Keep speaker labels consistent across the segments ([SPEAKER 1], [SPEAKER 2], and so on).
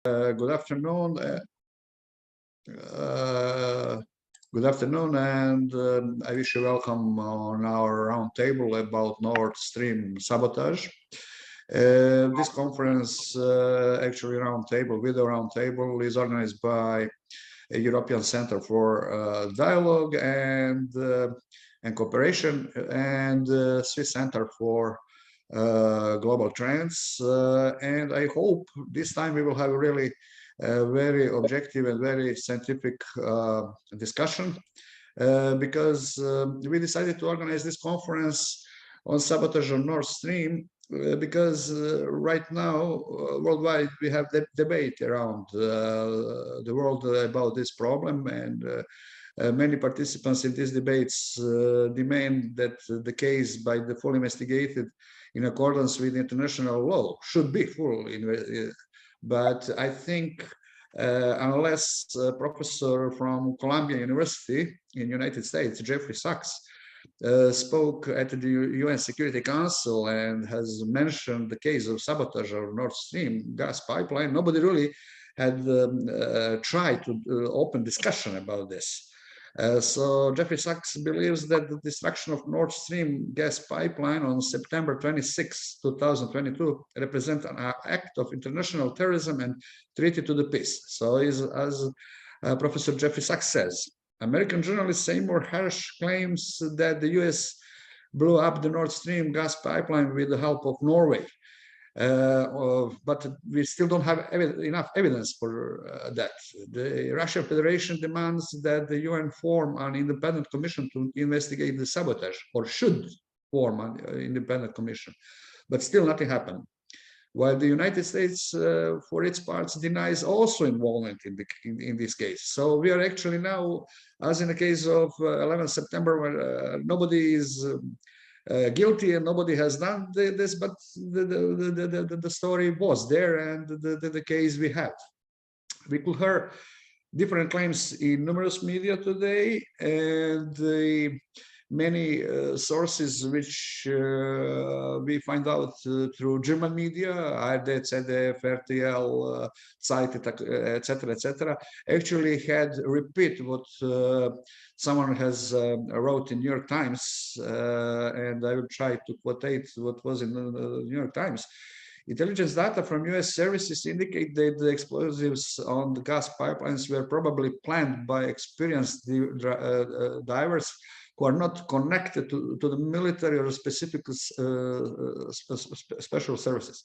[SPEAKER 1] Good afternoon. Good afternoon, and I wish you welcome on our roundtable about Nord Stream sabotage. This conference, actually roundtable, video roundtable, is organized by a European Center for Dialogue and Cooperation and Swiss Center for Global Trends. And I hope this time we will have a really very objective and very scientific discussion because we decided to organize this conference on sabotage on Nord Stream because right now worldwide we have the debate around the world about this problem, and many participants in these debates demand that the case by the full investigated in accordance with international law should be full. But I think unless a professor from Columbia University in the United States, Jeffrey Sachs, spoke at the UN Security Council and has mentioned the case of sabotage of Nord Stream gas pipeline, nobody really had tried to open discussion about this. So Jeffrey Sachs believes that the destruction of Nord Stream gas pipeline on September 26, 2022 represents an act of international terrorism and treaty to the peace. So as Professor Jeffrey Sachs says, American journalist Seymour Hersh claims that the US blew up the Nord Stream gas pipeline with the help of Norway. But we still don't have enough evidence for that. The Russian Federation demands that the UN form an independent commission to investigate the sabotage, or should form an independent commission, but still nothing happened. While the United States, for its parts, denies also involvement in this case. So we are actually now, as in the case of 11 September, where nobody is guilty and nobody has done this, but the story was there, and the case we have. We could hear different claims in numerous media today, and many sources which we find out through German media, ARD, ZDF, RTL, Zeit, etc., actually had repeat what someone has wrote in New York Times, and I will try to quote what was in the New York Times. Intelligence data from US services indicate that the explosives on the gas pipelines were probably planned by experienced divers who are not connected to the military or specific special services.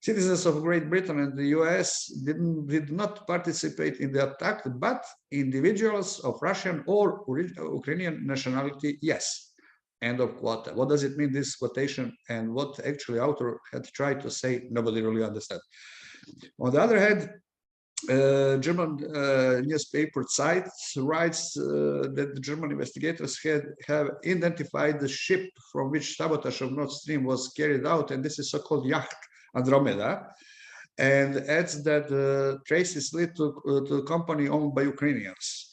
[SPEAKER 1] Citizens of Great Britain and the US did not participate in the attack, but individuals of Russian or Ukrainian nationality, yes. End of quote. What does it mean, this quotation, and what actually author had tried to say, nobody really understands. On the other hand, German newspaper Zeit writes that the German investigators have identified the ship from which sabotage of Nord Stream was carried out, and this is so-called yacht Andromeda, and adds that traces lead to a company owned by Ukrainians.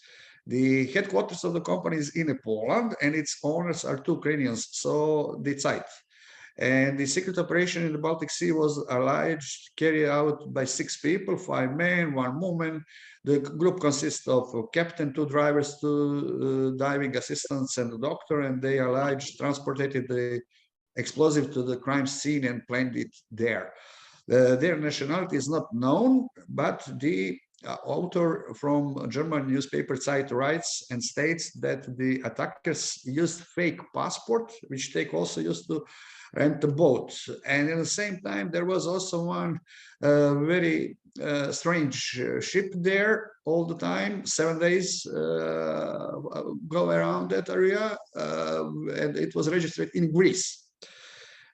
[SPEAKER 1] The headquarters of the company is in Poland, and its owners are two Ukrainians, so the Zeit. And the secret operation in the Baltic Sea was alleged carried out by 6 people, 5 men, 1 woman. The group consists of a captain, 2 drivers, 2 diving assistants, and a doctor, and they alleged transported the explosive to the crime scene and planted it there. Their nationality is not known, but the author from German newspaper Zeit writes and states that the attackers used fake passport, which they also used to rent a boat. And at the same time, there was also one very strange ship there all the time, 7 days go around that area, and it was registered in Greece.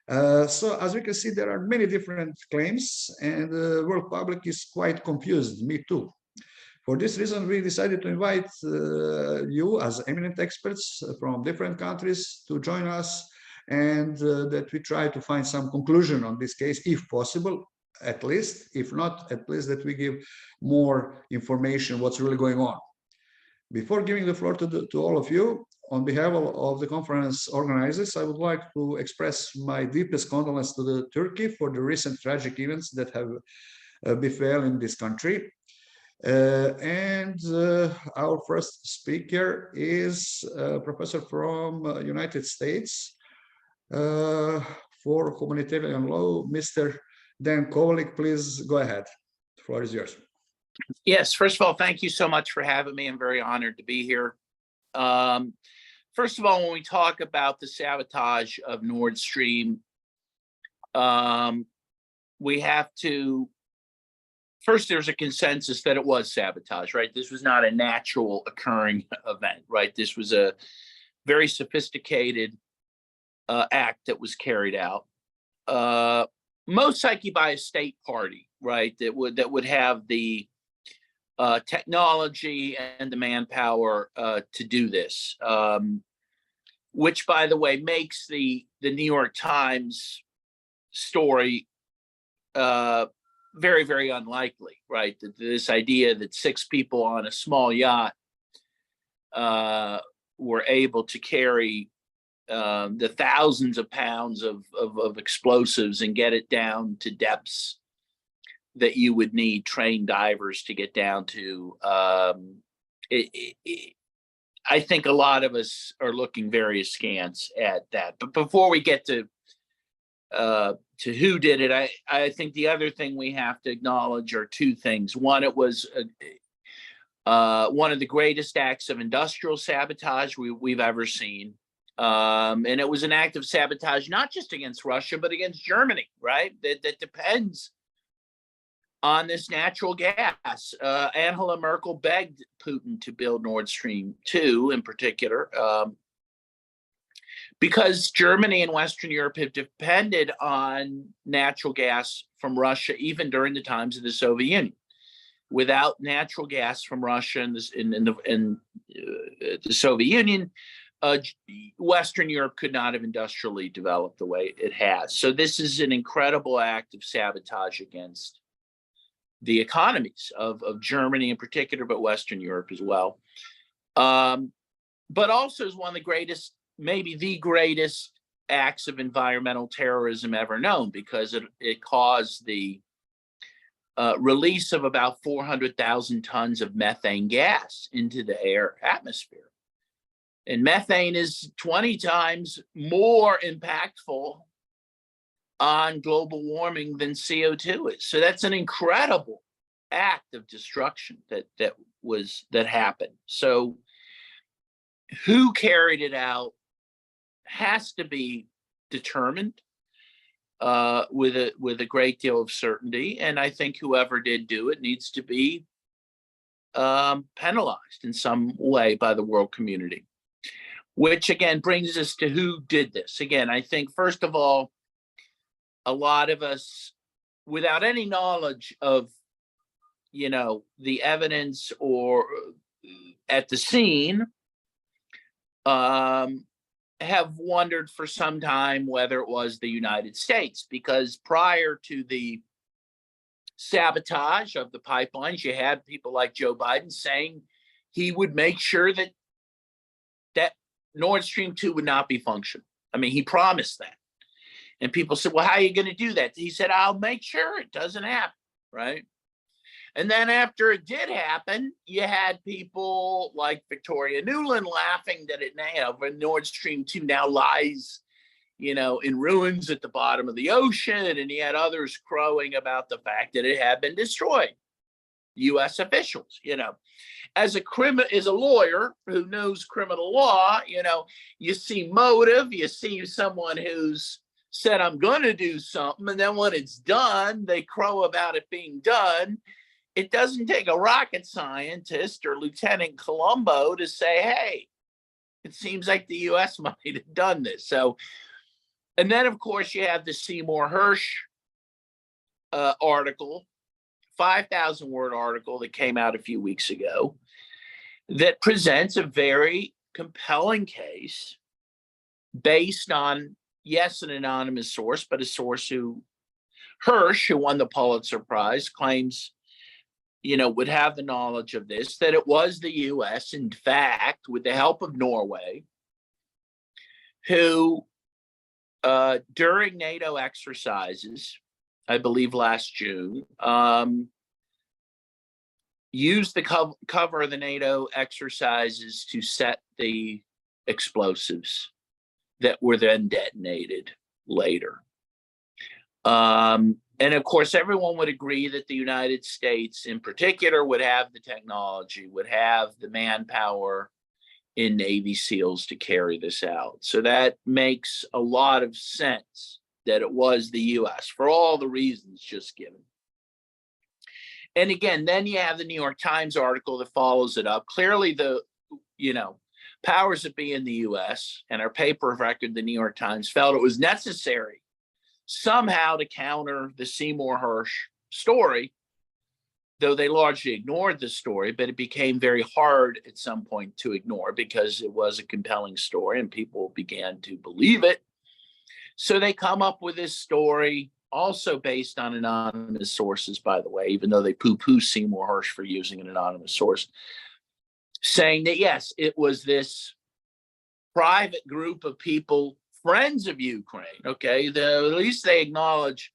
[SPEAKER 1] So as we can see, there are many different claims, and the world public is quite confused, me too. For this reason, we decided to invite you as eminent experts from different countries to join us, and that we try to find some conclusion on this case, if possible, at least. If not, at least that we give more information what's really going on. Before giving the floor to all of you, on behalf of the conference organizers, I would like to express my deepest condolence to Turkey for the recent tragic events that have befell in this country. And our first speaker is a professor from United States for humanitarian law, Mr. Dan Kovalik. Please go ahead. The floor is yours.
[SPEAKER 2] Yes, first of all, thank you so much for having me. I'm very honored to be here. First of all, when we talk about the sabotage of Nord Stream, we have to, first, there's a consensus that it was sabotage, right? This was not a natural occurring event, right? This was a very sophisticated act that was carried out, most likely by a state party, right? That would have the technology and the manpower to do this, which, by the way, makes the New York Times story very, very unlikely, right? This idea that 6 people on a small yacht were able to carry the thousands of pounds of explosives and get it down to depths that you would need trained divers to get down to. I think a lot of us are looking very askance at that. But before we get to who did it, I think the other thing we have to acknowledge are 2 things. One, it was one of the greatest acts of industrial sabotage we've ever seen. And it was an act of sabotage, not just against Russia, but against Germany, right? That depends on this natural gas. Angela Merkel begged Putin to build Nord Stream 2 in particular, because Germany and Western Europe have depended on natural gas from Russia even during the times of the Soviet Union. Without natural gas from Russia and the Soviet Union, Western Europe could not have industrially developed the way it has. So this is an incredible act of sabotage against the economies of Germany in particular, but Western Europe as well. But also is one of the greatest, maybe the greatest acts of environmental terrorism ever known, because it caused the release of about 400,000 tons of methane gas into the atmosphere. And methane is 20 times more impactful on global warming than CO2 is. So that's an incredible act of destruction that happened. So who carried it out has to be determined with a great deal of certainty. And I think whoever did do it needs to be penalized in some way by the world community. Which again brings us to who did this. Again, I think first of all, a lot of us, without any knowledge of, the evidence or at the scene, have wondered for some time whether it was the United States, because prior to the sabotage of the pipelines, you had people like Joe Biden saying he would make sure that Nord Stream 2 would not be functional. I mean, he promised that. And people said, well, how are you going to do that? He said, I'll make sure it doesn't happen, right? And then after it did happen, you had people like Victoria Nuland laughing that Nord Stream 2 now lies, in ruins at the bottom of the ocean. And you had others crowing about the fact that it had been destroyed. U.S. officials, as a lawyer who knows criminal law, you see motive, you see someone who's said, I'm going to do something. And then when it's done, they crow about it being done. It doesn't take a rocket scientist or Lieutenant Colombo to say, hey, it seems like the U.S. might have done this. So, and then, of course, you have the Seymour Hersh article, 5,000-word article that came out a few weeks ago that presents a very compelling case based on, yes, an anonymous source, but a source Hersh, who won the Pulitzer Prize, claims, would have the knowledge of this, that it was the U.S., in fact, with the help of Norway, who, during NATO exercises, I believe last June, used the cover of the NATO exercises to set the explosives that were then detonated later. And of course, everyone would agree that the United States in particular would have the technology, would have the manpower in Navy SEALs to carry this out. So that makes a lot of sense that it was the US for all the reasons just given. And again, then you have the New York Times article that follows it up. Clearly the, powers that be in the US and our paper of record, the New York Times, felt it was necessary somehow to counter the Seymour Hersh story, though they largely ignored the story, but it became very hard at some point to ignore because it was a compelling story and people began to believe it. So they come up with this story, also based on anonymous sources, by the way, even though they poo-poo Seymour Hersh for using an anonymous source, saying that, yes, it was this private group of people, friends of Ukraine, okay? At least they acknowledge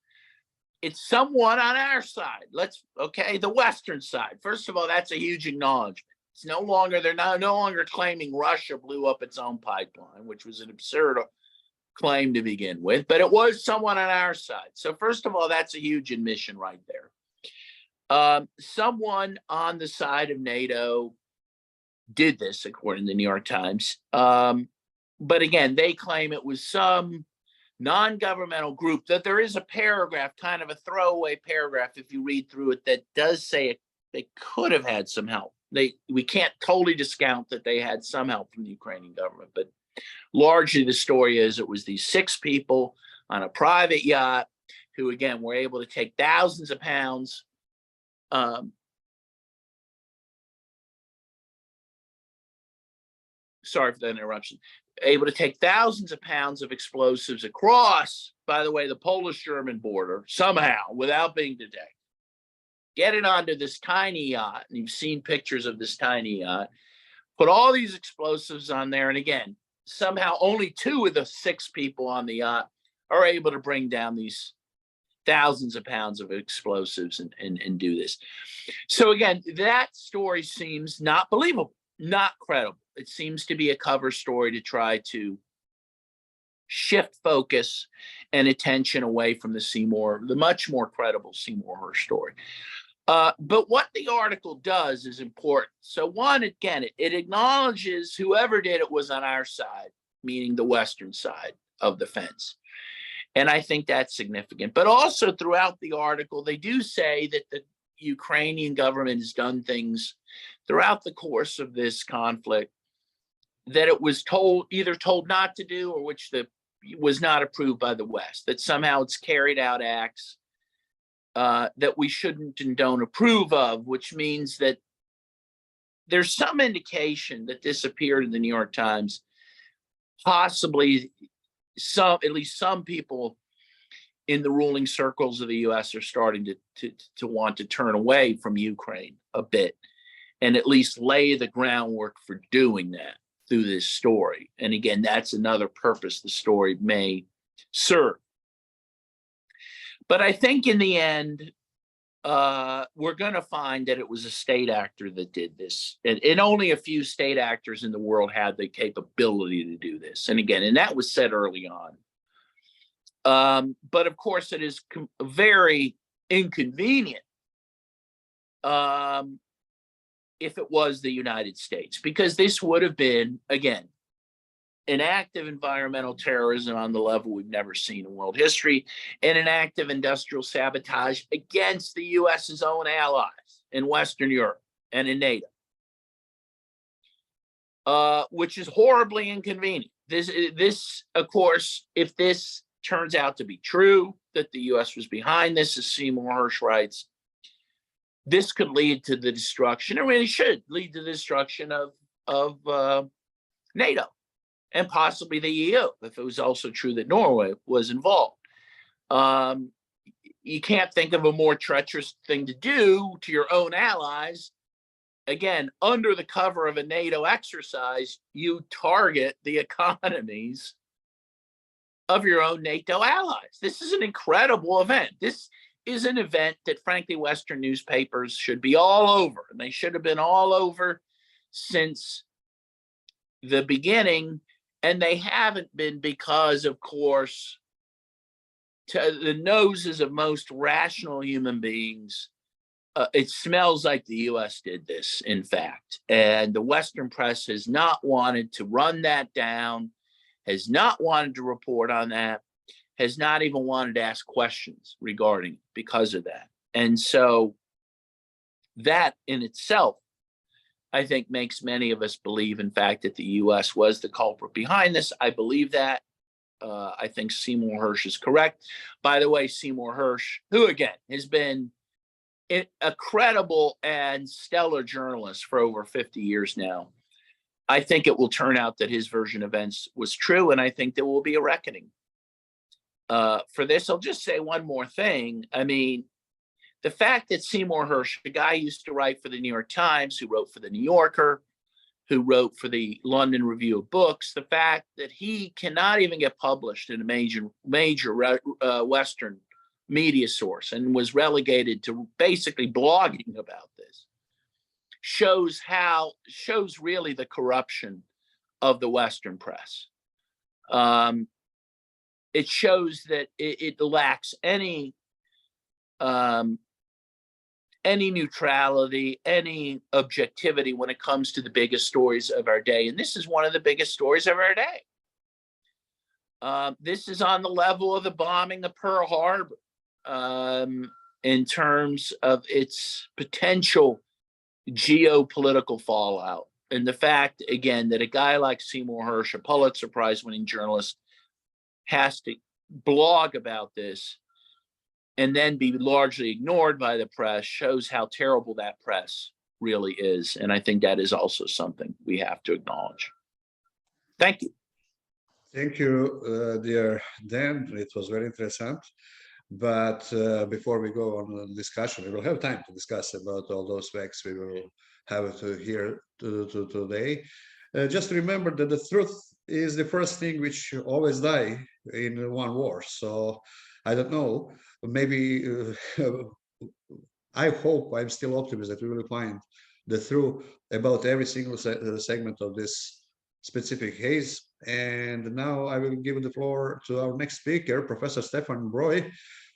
[SPEAKER 2] it's someone on our side. The Western side. First of all, that's a huge acknowledgement. It's no longer, they're no longer claiming Russia blew up its own pipeline, which was an absurd claim to begin with, but it was someone on our side. So first of all, that's a huge admission right there. Someone on the side of NATO did this, according to the New York Times. But again, they claim it was some non-governmental group, that there is a paragraph, kind of a throwaway paragraph, if you read through it, that does say they could have had some help. We can't totally discount that they had some help from the Ukrainian government, but largely the story is it was these 6 people on a private yacht who, again, were able to take thousands of pounds. Sorry for that interruption. Able to take thousands of pounds of explosives across, by the way, the Polish-German border somehow without being detected. Get it onto this tiny yacht, and you've seen pictures of this tiny yacht. Put all these explosives on there, and again, somehow only 2 of the 6 people on the yacht are able to bring down these thousands of pounds of explosives and do this. So again, that story seems not believable, not credible. It seems to be a cover story to try to shift focus and attention away from the much more credible Seymour Hersh story. But what the article does is important. So one, again, it acknowledges whoever did it was on our side, meaning the Western side of the fence. And I think that's significant. But also throughout the article, they do say that the Ukrainian government has done things throughout the course of this conflict that it was either told not to do, or which was not approved by the West, that somehow it's carried out acts that we shouldn't and don't approve of, which means that there's some indication that this appeared in the New York Times. Possibly at least some people in the ruling circles of the US are starting to want to turn away from Ukraine a bit, and at least lay the groundwork for doing that through this story. And again, that's another purpose the story may serve. But I think in the end, we're going to find that it was a state actor that did this. And only a few state actors in the world had the capability to do this. And again, and that was said early on. But of course, it is very inconvenient if it was the United States, because this would have been, again, an act of environmental terrorism on the level we've never seen in world history, and an act of industrial sabotage against the US's own allies in Western Europe and in NATO, which is horribly inconvenient. This, of course, if this turns out to be true, that the US was behind this, as Seymour Hersh writes, this could lead to the destruction, or really should lead to the destruction of NATO and possibly the EU, if it was also true that Norway was involved. You can't think of a more treacherous thing to do to your own allies. Again, under the cover of a NATO exercise, you target the economies of your own NATO allies. This is an incredible event. This is an event that, frankly, Western newspapers should be all over. And they should have been all over since the beginning. And they haven't been because, of course, to the noses of most rational human beings, it smells like the U.S. did this, in fact. And the Western press has not wanted to run that down, has not wanted to report on that, has not even wanted to ask questions regarding it because of that. And so that in itself, I think, makes many of us believe, in fact, that the U.S. was the culprit behind this. I believe that. I think Seymour Hersh is correct. By the way, Seymour Hersh, who again has been a credible and stellar journalist for over 50 years now, I think it will turn out that his version of events was true, and I think there will be a reckoning. For this, I'll just say one more thing. I mean, the fact that Seymour Hersh, a guy who used to write for the New York Times, who wrote for the New Yorker, who wrote for the London Review of Books, the fact that he cannot even get published in a major Western media source and was relegated to basically blogging about this shows really the corruption of the Western press. It shows that it lacks any neutrality, any objectivity when it comes to the biggest stories of our day. And this is one of the biggest stories of our day. This is on the level of the bombing of Pearl Harbor in terms of its potential geopolitical fallout. And the fact, again, that a guy like Seymour Hersh, a Pulitzer Prize-winning journalist, has to blog about this and then be largely ignored by the press shows how terrible that press really is. And I think that is also something we have to acknowledge. Thank you.
[SPEAKER 1] Thank you, dear Dan. It was very interesting. But before we go on the discussion, we will have time to discuss about all those facts we will have to hear today. Just remember that the truth is the first thing which always die in one war. So I don't know, maybe I hope, I'm still optimistic that we will find the truth about every single segment of this specific case. And now I will give the floor to our next speaker, Professor Stefan Breuer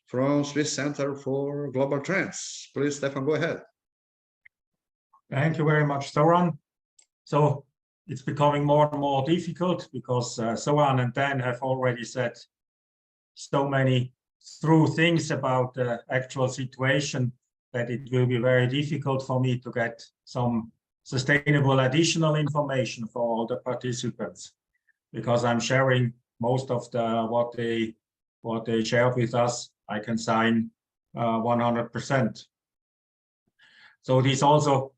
[SPEAKER 1] from Swiss Center for Global Trends. Please, Stefan, go ahead.
[SPEAKER 3] Thank you very much, Soran. So it's becoming more and more difficult because Soran and Dan have already said so many true things about the actual situation that it will be very difficult for me to get some sustainable additional information for all the participants, because I'm sharing most of what they shared with us. I can sign 100%. So this also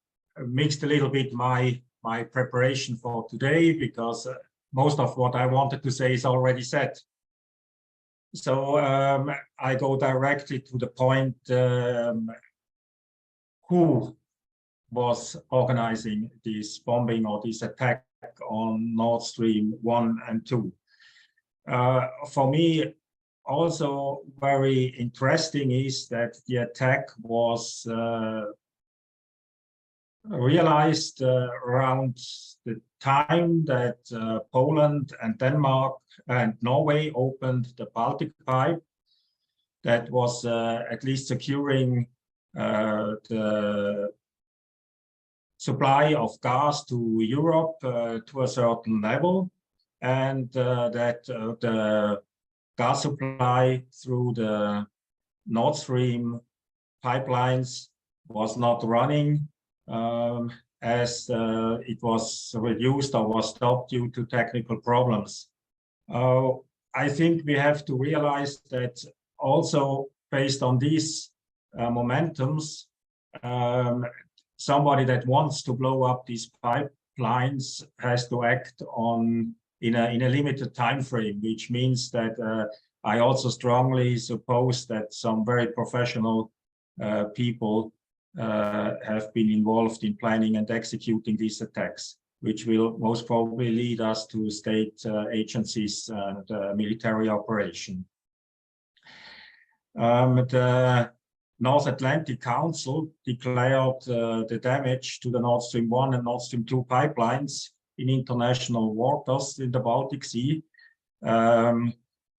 [SPEAKER 3] mixed a little bit my preparation for today, because most of what I wanted to say is already said. So I go directly to the point. Who was organizing this bombing or this attack on Nord Stream 1 and 2? For me, also very interesting is that the attack was realized around the time that Poland and Denmark and Norway opened the Baltic pipe that was at least securing the supply of gas to Europe to a certain level, and that the gas supply through the Nord Stream pipelines was not running as it was reduced or was stopped due to technical problems. I think we have to realize that also based on these momentums, somebody that wants to blow up these pipelines has to act in a limited time frame, which means that I also strongly suppose that some very professional people have been involved in planning and executing these attacks. which will most probably lead us to state agencies and military operation. The North Atlantic Council declared the damage to the Nord Stream 1 and Nord Stream 2 pipelines in international waters in the Baltic Sea,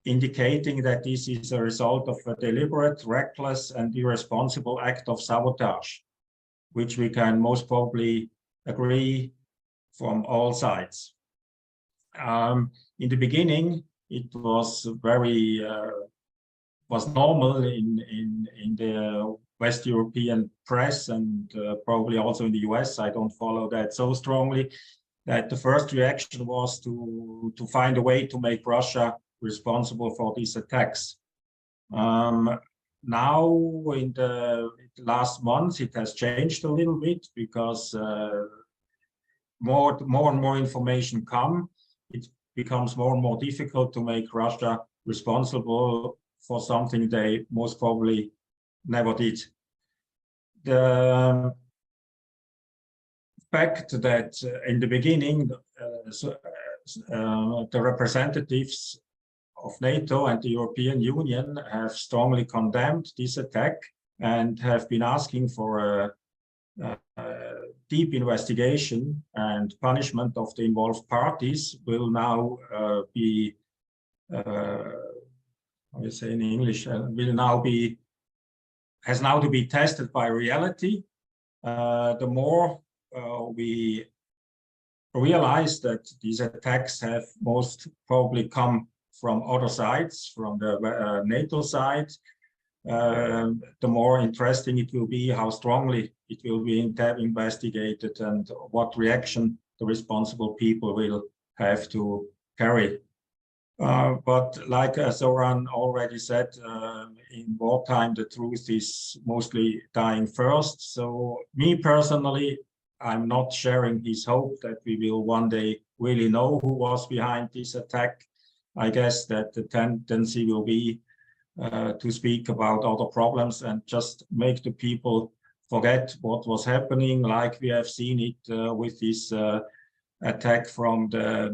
[SPEAKER 3] indicating that this is a result of a deliberate, reckless, and irresponsible act of sabotage, which we can most probably agree from all sides. In the beginning, it was very was normal in the West European press and probably also in the US. I don't follow that so strongly, that the first reaction was to find a way to make Russia responsible for these attacks. Now, in the last months, it has changed a little bit because more and more information come. It becomes more and more difficult to make Russia responsible for something they most probably never did. The fact that in the beginning, the representatives of NATO and the European Union have strongly condemned this attack and have been asking for a deep investigation and punishment of the involved parties will now be, how you say in English, has now to be tested by reality. The more we realize that these attacks have most probably come from other sides, from the NATO side, the more interesting it will be how strongly it will be investigated and what reaction the responsible people will have to carry. But like Zoran already said, in wartime, the truth is mostly dying first. So me personally, I'm not sharing his hope that we will one day really know who was behind this attack. I guess that the tendency will be to speak about other problems and just make the people forget what was happening, like we have seen it with this attack from the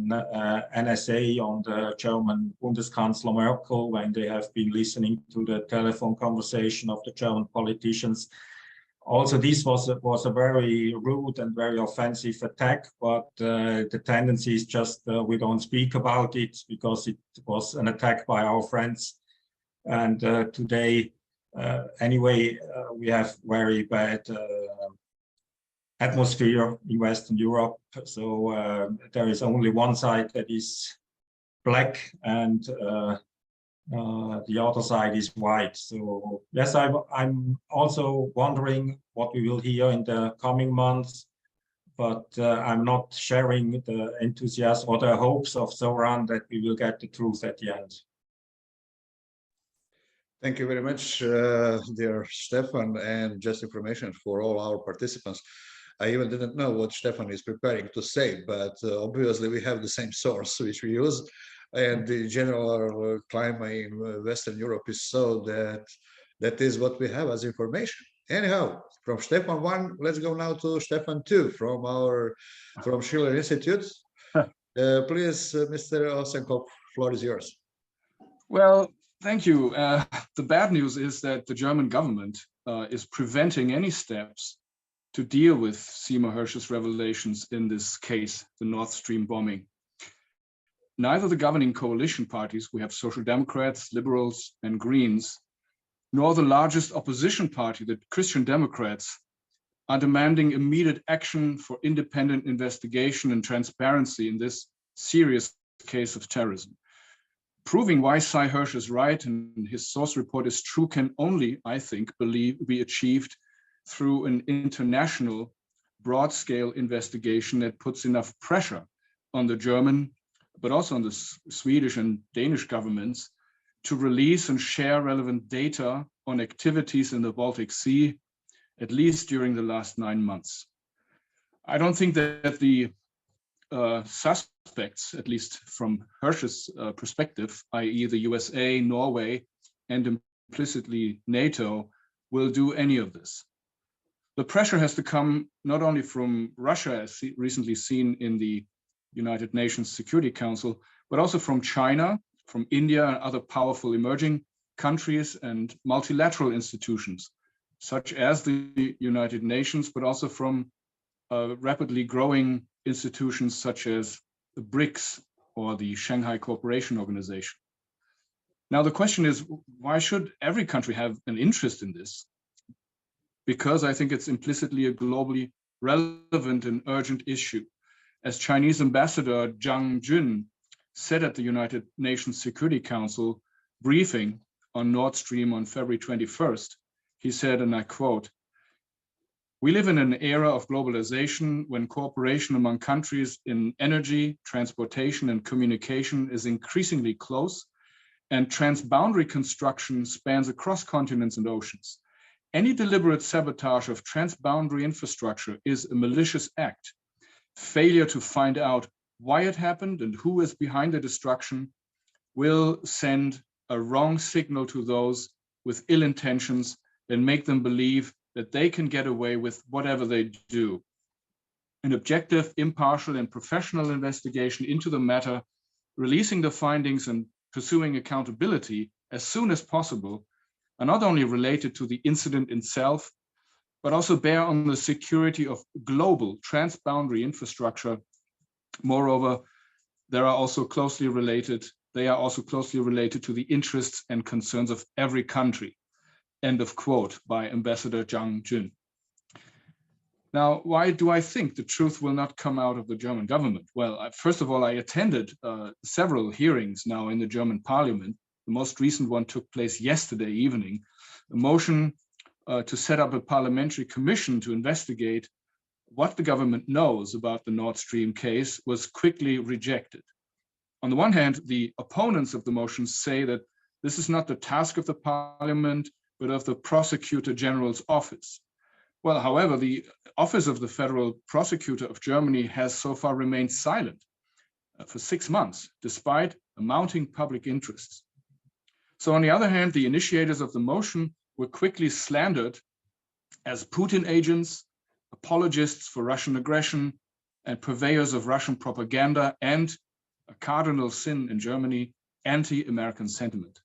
[SPEAKER 3] NSA on the German Bundeskanzler Merkel when they have been listening to the telephone conversation of the German politicians. Also, this was a very rude and very offensive attack, but the tendency is just we don't speak about it because it was an attack by our friends. And today, anyway, we have very bad atmosphere in Western Europe. So there is only one side that is black and the other side is white. So yes, I'm also wondering what we will hear in the coming months, but I'm not sharing the enthusiasm or the hopes of Zoran that we will get the truth at the end.
[SPEAKER 1] Thank you very much, dear Stefan, and just information for all our participants. I even didn't know what Stefan is preparing to say, but obviously we have the same source which we use. And the general climate in Western Europe is so that that is what we have as information. Anyhow, from Stefan 1, let's go now to Stefan 2 from Schiller Institute. Please, Mr. Osenkov, floor is yours.
[SPEAKER 4] Well, thank you. The bad news is that the German government is preventing any steps to deal with Seymour Hersh's revelations in this case, the Nord Stream bombing. Neither the governing coalition parties, we have Social Democrats, Liberals, and Greens, nor the largest opposition party, the Christian Democrats, are demanding immediate action for independent investigation and transparency in this serious case of terrorism. Proving why Sy Hersh is right and his source report is true can only, I think, be achieved through an international broad-scale investigation that puts enough pressure on the German, but also on the Swedish and Danish governments to release and share relevant data on activities in the Baltic Sea, at least during the last 9 months. I don't think that the suspects, at least from Hersh's perspective, i.e. the USA, Norway, and implicitly NATO, will do any of this. The pressure has to come not only from Russia, as recently seen in the United Nations Security Council, but also from China, from India and other powerful emerging countries and multilateral institutions, such as the United Nations, but also from rapidly growing institutions such as the BRICS or the Shanghai Cooperation Organization. Now, the question is, why should every country have an interest in this? Because I think it's implicitly a globally relevant and urgent issue. As Chinese Ambassador Zhang Jun said at the United Nations Security Council briefing on Nord Stream on February 21st, he said, and I quote, "We live in an era of globalization when cooperation among countries in energy, transportation, and communication is increasingly close, and transboundary construction spans across continents and oceans. Any deliberate sabotage of transboundary infrastructure is a malicious act. Failure to find out why it happened and who is behind the destruction will send a wrong signal to those with ill intentions and make them believe that they can get away with whatever they do. An objective, impartial, and professional investigation into the matter, releasing the findings and pursuing accountability as soon as possible, are not only related to the incident itself, but also bear on the security of global transboundary infrastructure. Moreover, they are also closely related to the interests and concerns of every country." End of quote by Ambassador Zhang Jun. Now, why do I think the truth will not come out of the German government? Well, first of all, I attended several hearings now in the German parliament. The most recent one took place yesterday evening. A motion to set up a parliamentary commission to investigate what the government knows about the Nord Stream case was quickly rejected. On the one hand, the opponents of the motion say that this is not the task of the parliament, but of the Prosecutor General's office. Well, however, the office of the Federal Prosecutor of Germany has so far remained silent for 6 months, despite a mounting public interest. So on the other hand, the initiators of the motion were quickly slandered as Putin agents, apologists for Russian aggression, and purveyors of Russian propaganda, and a cardinal sin in Germany, anti-American sentiment.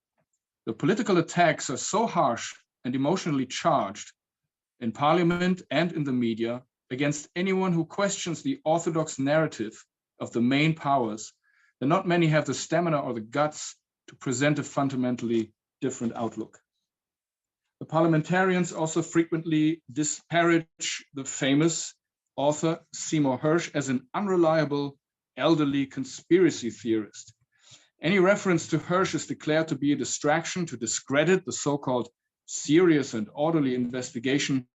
[SPEAKER 4] The political attacks are so harsh and emotionally charged in parliament and in the media against anyone who questions the orthodox narrative of the main powers that not many have the stamina or the guts to present a fundamentally different outlook. The parliamentarians also frequently disparage the famous author Seymour Hersh as an unreliable elderly conspiracy theorist. Any reference to Hersh is declared to be a distraction to discredit the so-called serious and orderly investigation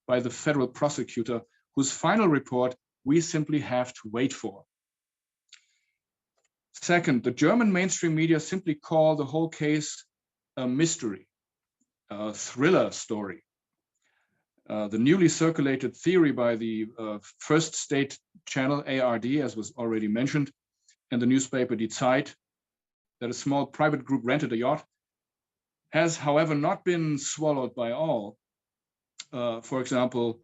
[SPEAKER 4] by the federal prosecutor, whose final report we simply have to wait for. Second, the German mainstream media simply call the whole case a mystery, a thriller story. The newly circulated theory by the first state channel ARD, as was already mentioned, and the newspaper Die Zeit, that a small private group rented a yacht, has, however, not been swallowed by all. For example,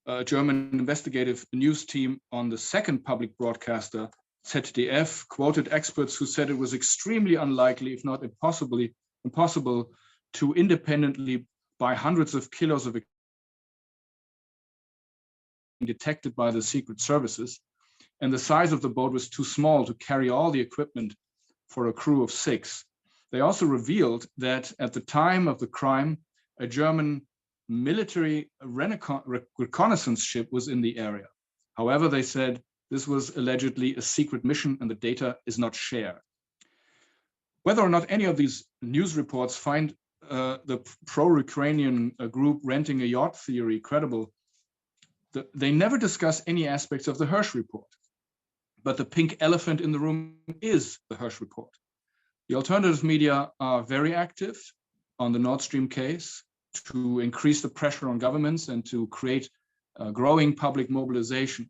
[SPEAKER 4] a German investigative news team on the second public broadcaster, ZDF, quoted experts who said it was extremely unlikely, if not impossible, to independently buy hundreds of kilos of detected by the secret services, and the size of the boat was too small to carry all the equipment for a crew of 6. They also revealed that at the time of the crime, a German military reconnaissance ship was in the area. However, they said this was allegedly a secret mission and the data is not shared. Whether or not any of these news reports find the pro-Ukrainian group renting a yacht theory credible, they never discuss any aspects of the Hersh report. But the pink elephant in the room is the Hersh report. The alternative media are very active on the Nord Stream case to increase the pressure on governments and to create growing public mobilization.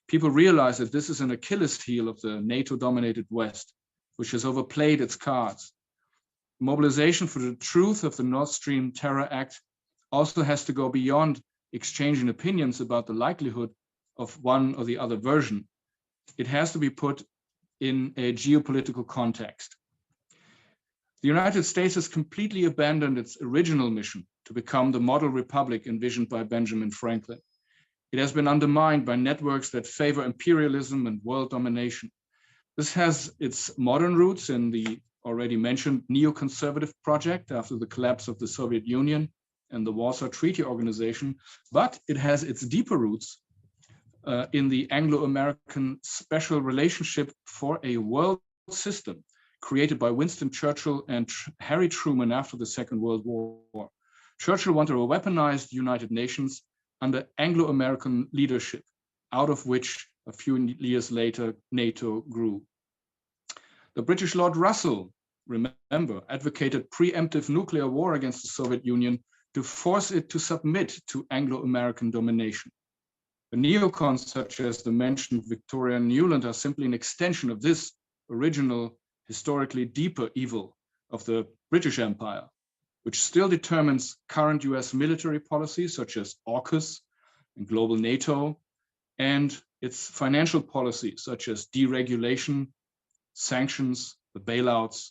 [SPEAKER 4] People realize that this is an Achilles heel of the NATO-dominated West, which has overplayed its cards. Mobilization for the truth of the Nord Stream terror act also has to go beyond exchanging opinions about the likelihood of one or the other version. It has to be put in a geopolitical context. The United States has completely abandoned its original mission to become the model republic envisioned by Benjamin Franklin. It has been undermined by networks that favor imperialism and world domination. This has its modern roots in the already mentioned neoconservative project after the collapse of the Soviet Union and the Warsaw Treaty Organization, but it has its deeper roots in the Anglo-American special relationship for a world system created by Winston Churchill and Harry Truman after the Second World War. Churchill wanted a weaponized United Nations under Anglo-American leadership, out of which a few years later NATO grew. The British Lord Russell, remember, advocated preemptive nuclear war against the Soviet Union to force it to submit to Anglo-American domination. The neocons, such as the mentioned Victoria Nuland, are simply an extension of this original, historically deeper evil of the British Empire, which still determines current US military policies such as AUKUS and global NATO, and its financial policies such as deregulation, sanctions, the bailouts,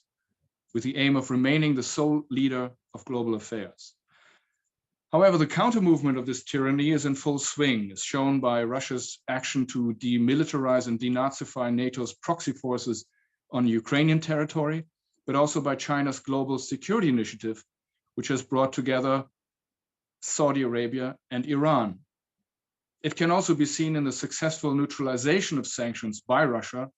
[SPEAKER 4] with the aim of remaining the sole leader of global affairs. However, the counter-movement of this tyranny is in full swing, as shown by Russia's action to demilitarize and denazify NATO's proxy forces on Ukrainian territory, but also by China's global security initiative, which has brought together Saudi Arabia and Iran. It can also be seen in the successful neutralization of sanctions by Russia,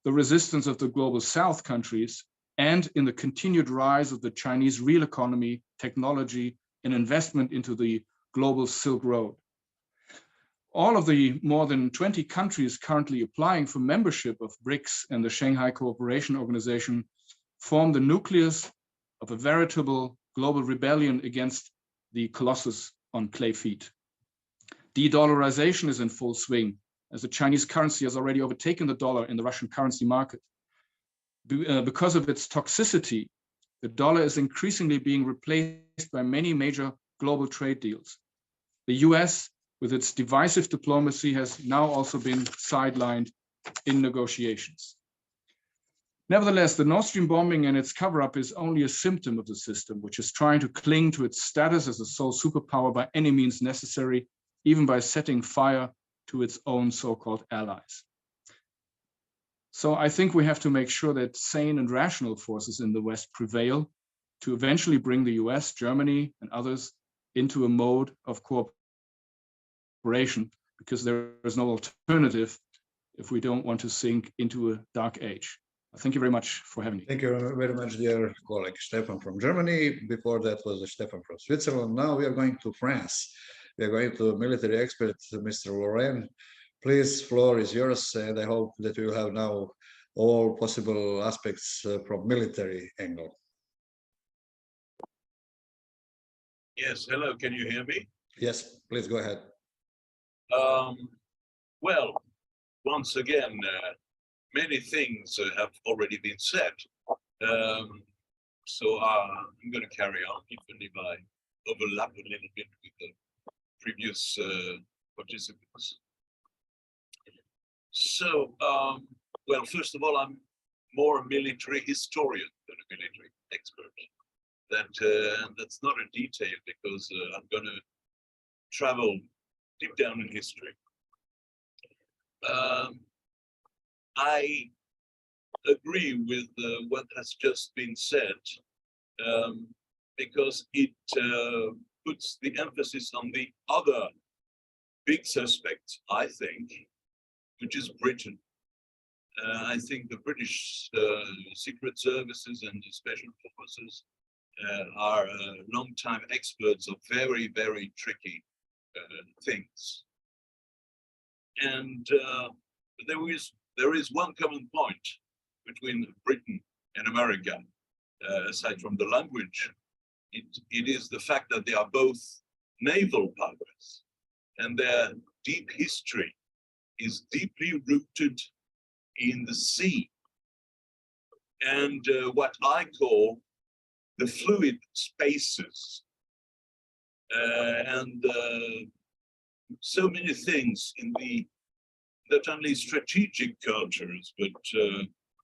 [SPEAKER 4] the resistance of the global South countries, and in the continued rise of the Chinese real economy, technology, and investment into the global Silk Road. All of the more than 20 countries currently applying for membership of BRICS and the Shanghai Cooperation Organization form the nucleus of a veritable global rebellion against the colossus on clay feet. De-dollarization is in full swing, as the Chinese currency has already overtaken the dollar in the Russian currency market. Because of its toxicity, the dollar is increasingly being replaced by many major global trade deals. The US, with its divisive diplomacy, has now also been sidelined in negotiations. Nevertheless, the Nord Stream bombing and its cover-up is only a symptom of the system, which is trying to cling to its status as a sole superpower by any means necessary, even by setting fire to its own so-called allies. So I think we have to make sure that sane and rational forces in the West prevail to eventually bring the US, Germany, and others into a mode of cooperation, because there is no alternative if we don't want to sink into a dark age. Thank you very much for having me.
[SPEAKER 1] Thank you very much, dear colleague Stefan from Germany. Before that was Stefan from Switzerland. Now we are going to France. We are going to military expert, Mr. Loren. Please, floor is yours, and I hope that you have now all possible aspects from military angle.
[SPEAKER 5] Yes, hello, can you hear me?
[SPEAKER 1] Yes, please go ahead.
[SPEAKER 5] Well, once again, many things have already been said. So I'm going to carry on, even if I overlap a little bit with the previous participants. So, well, first of all, I'm more a military historian than a military expert. That's not a detail, because I'm going to travel deep down in history. I agree with what has just been said, because it puts the emphasis on the other big suspect, I think, which is Britain. I think the British secret services and the special forces are long-time experts of very, very tricky things. And there is one common point between Britain and America, aside from the language. It is the fact that they are both naval powers, and their deep history is deeply rooted in the sea and what I call the fluid spaces and so many things in the not only strategic cultures, but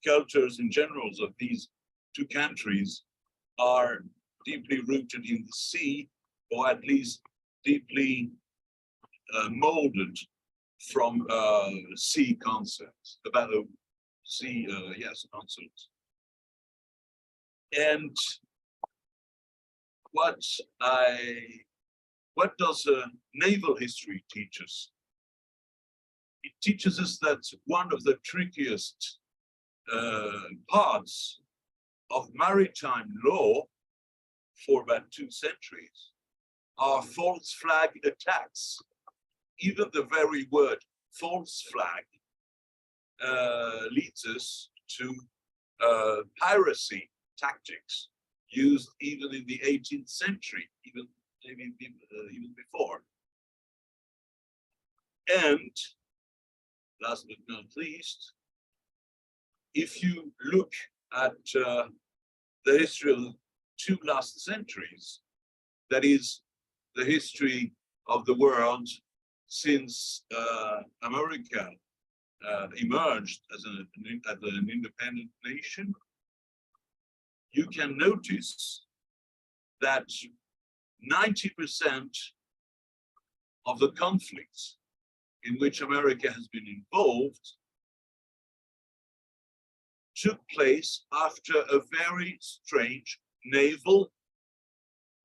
[SPEAKER 5] cultures in general of these two countries are deeply rooted in the sea, or at least deeply molded from sea concepts, about sea, yes, concepts. And what does naval history teach us? It teaches us that one of the trickiest parts of maritime law for about 2 centuries are false flag attacks. Even the very word false flag leads us to piracy tactics used even in the 18th century, even before. And last but not least, if you look at the history of the 2 last centuries, that is the history of the world since America emerged as an independent nation, you can notice that 90% of the conflicts in which America has been involved took place after a very strange naval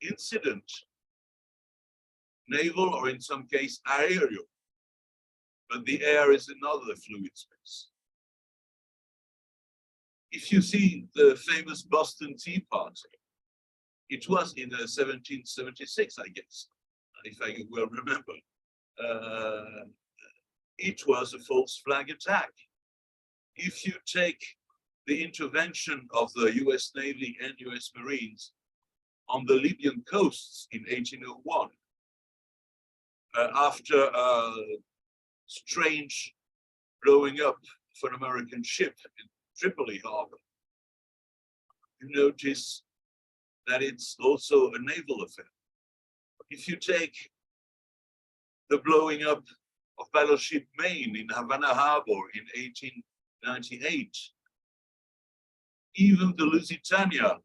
[SPEAKER 5] incident. Naval, or in some case aerial, but the air is another fluid space. If you see the famous Boston Tea Party, it was in 1776, I guess, if I well remember. It was a false flag attack. If you take the intervention of the US Navy and US Marines on the Libyan coasts in 1801, after a strange blowing up of an American ship in Tripoli harbor, you notice that it's also a naval affair. If you take the blowing up of battleship Maine in Havana Harbor in 1898, even the Lusitania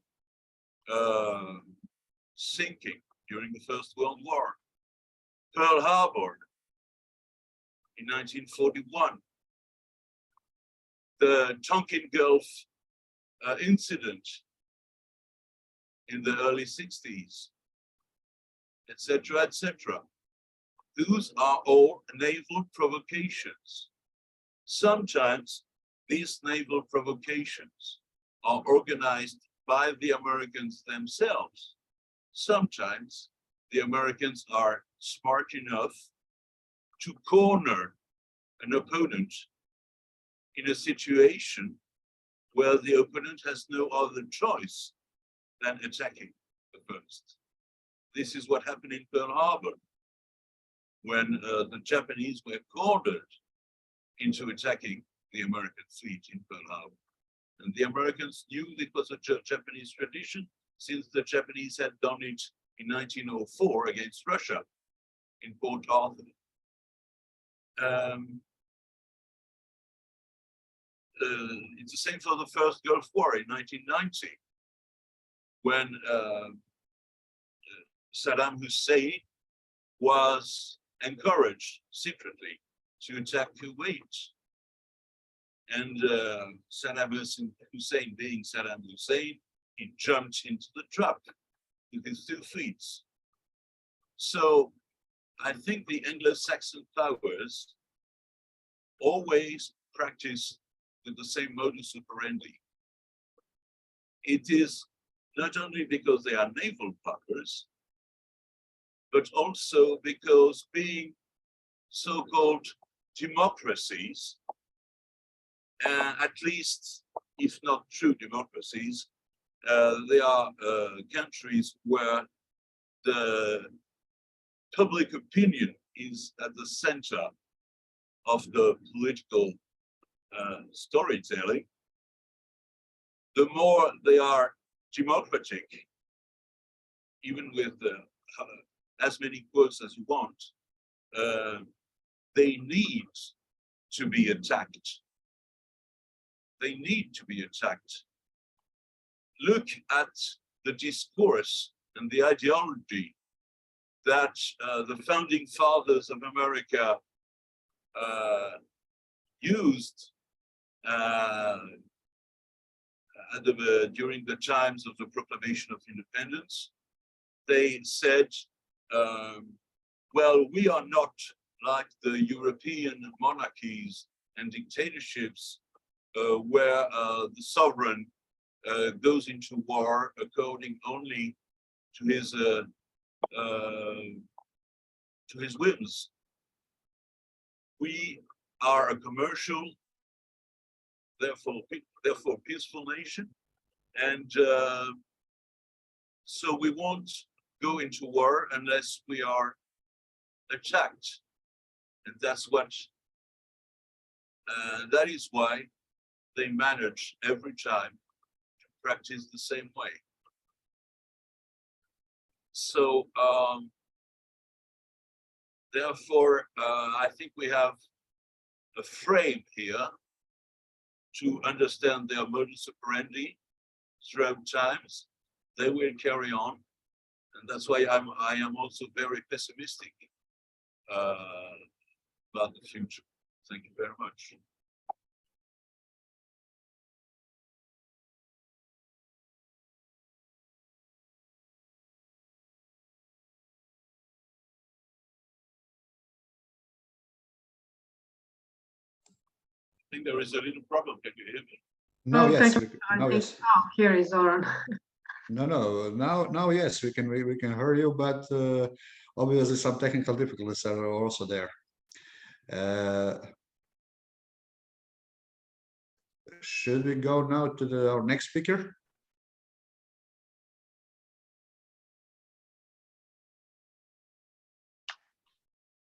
[SPEAKER 5] sinking during the First World War, Pearl Harbor in 1941, the Tonkin Gulf incident in the early 60s, etc., etc. Those are all naval provocations. Sometimes these naval provocations are organized by the Americans themselves. Sometimes the Americans are smart enough to corner an opponent in a situation where the opponent has no other choice than attacking the first. This is what happened in Pearl Harbor, when the Japanese were cornered into attacking the American fleet in Pearl Harbor. And the Americans knew it was a Japanese tradition, since the Japanese had done it in 1904 against Russia in Port Arthur. It's the same for the first Gulf War in 1990, when Saddam Hussein was encouraged secretly to attack Kuwait. And Saddam Hussein, being Saddam Hussein, he jumped into the trap with his 2 feet. So I think the Anglo-Saxon powers always practice with the same modus operandi. It is not only because they are naval powers, but also because, being so-called democracies, at least if not true democracies, they are countries where the public opinion is at the center of the political storytelling. The more they are democratic, even with as many quotes as you want, they need to be attacked. They need to be attacked. Look at the discourse and the ideology that the founding fathers of America used during the times of the Proclamation of Independence. They said, well, we are not like the European monarchies and dictatorships where the sovereign goes into war according only to his whims. We are a commercial, therefore peaceful nation, and so we won't go into war unless we are attacked, and that's what. That is why they manage every time to practice the same way. So therefore, I think we have a frame here to understand their modus operandi throughout times. They will carry on, and that's why I am also very pessimistic about the future. Thank you very much. I think there is a little problem. Can you hear me?
[SPEAKER 1] No,
[SPEAKER 6] Oh,
[SPEAKER 1] yes,
[SPEAKER 6] thank you.
[SPEAKER 1] now yes.
[SPEAKER 6] Oh, here is Oren.
[SPEAKER 1] No, now yes, we can hear you, but obviously some technical difficulties are also there. Should we go now to our next speaker?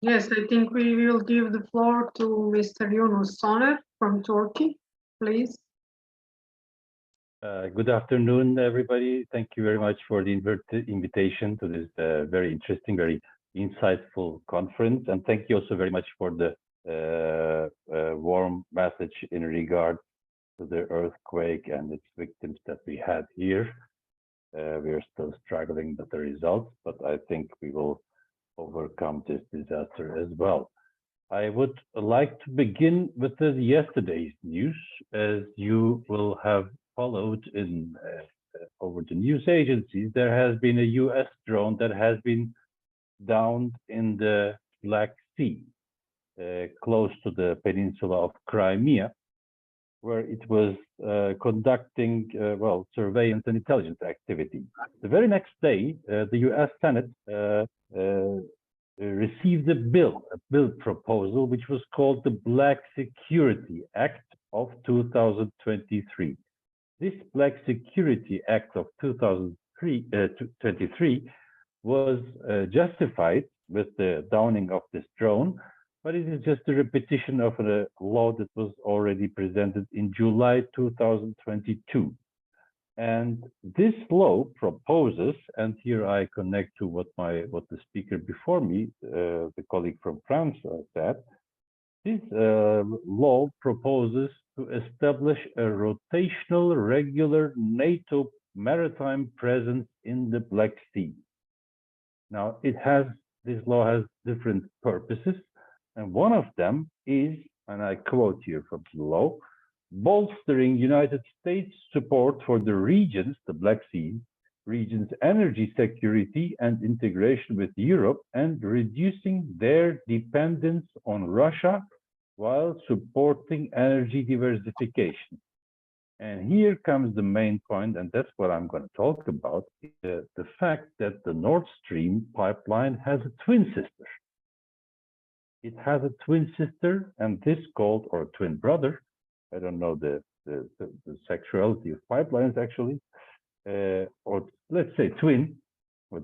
[SPEAKER 6] Yes, I think we will give the floor to Mr. Yunus Soner from Turkey, please.
[SPEAKER 7] Good afternoon, everybody. Thank you very much for the invitation to this very interesting, very insightful conference. And thank you also very much for the warm message in regard to the earthquake and its victims that we had here. We are still struggling with the results, but I think we will overcome this disaster as well. I would like to begin with yesterday's news, as you will have followed in over the news agencies. There has been a US drone that has been downed in the Black Sea, close to the peninsula of Crimea, where it was conducting, well, surveillance and intelligence activity. The very next day, the US Senate received a bill proposal, which was called the Black Security Act of 2023. This Black Security Act of 2023 was justified with the downing of this drone, but it is just a repetition of a law that was already presented in July 2022. And this law proposes, and here I connect to what the speaker before me, the colleague from France, said. This law proposes to establish a rotational, regular NATO maritime presence in the Black Sea. Now, this law has different purposes, and one of them is, and I quote here from the law, bolstering United States support for the regions, the Black Sea region's energy security and integration with Europe, and reducing their dependence on Russia while supporting energy diversification. And here comes the main point, and that's what I'm going to talk about, the fact that the Nord Stream pipeline has a twin sister. It has a twin sister, and this called, or twin brother, I don't know the sexuality of pipelines actually, or let's say twin,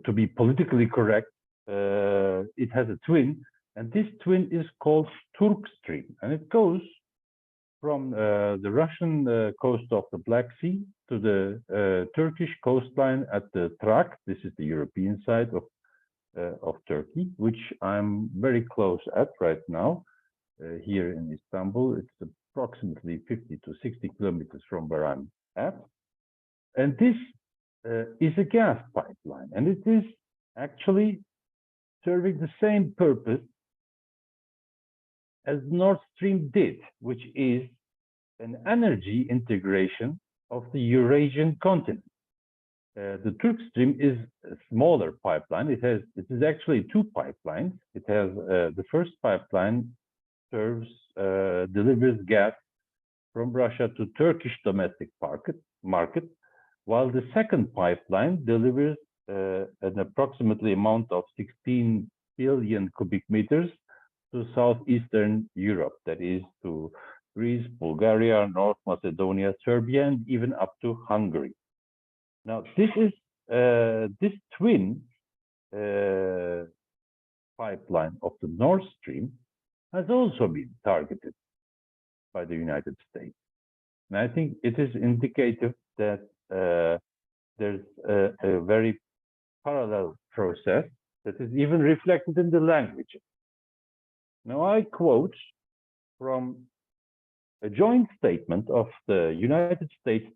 [SPEAKER 7] to be politically correct, it has a twin, and this twin is called Turk Stream, and it goes from the Russian coast of the Black Sea to the Turkish coastline at the Trak. This is the European side of of Turkey, which I'm very close at right now, here in Istanbul. It's approximately 50 to 60 kilometers from where I'm at. And this is a gas pipeline, and it is actually serving the same purpose as Nord Stream did, which is an energy integration of the Eurasian continent. The Turk Stream is a smaller pipeline. It is actually two pipelines. It has the first pipeline delivers gas from Russia to Turkish domestic market, while the second pipeline delivers an approximately amount of 16 billion cubic meters to southeastern Europe, that is to Greece, Bulgaria, North Macedonia, Serbia, and even up to Hungary. Now, this twin pipeline of the Nord Stream has also been targeted by the United States. And I think it is indicative that there's a very parallel process that is even reflected in the language. Now, I quote from a joint statement of the United States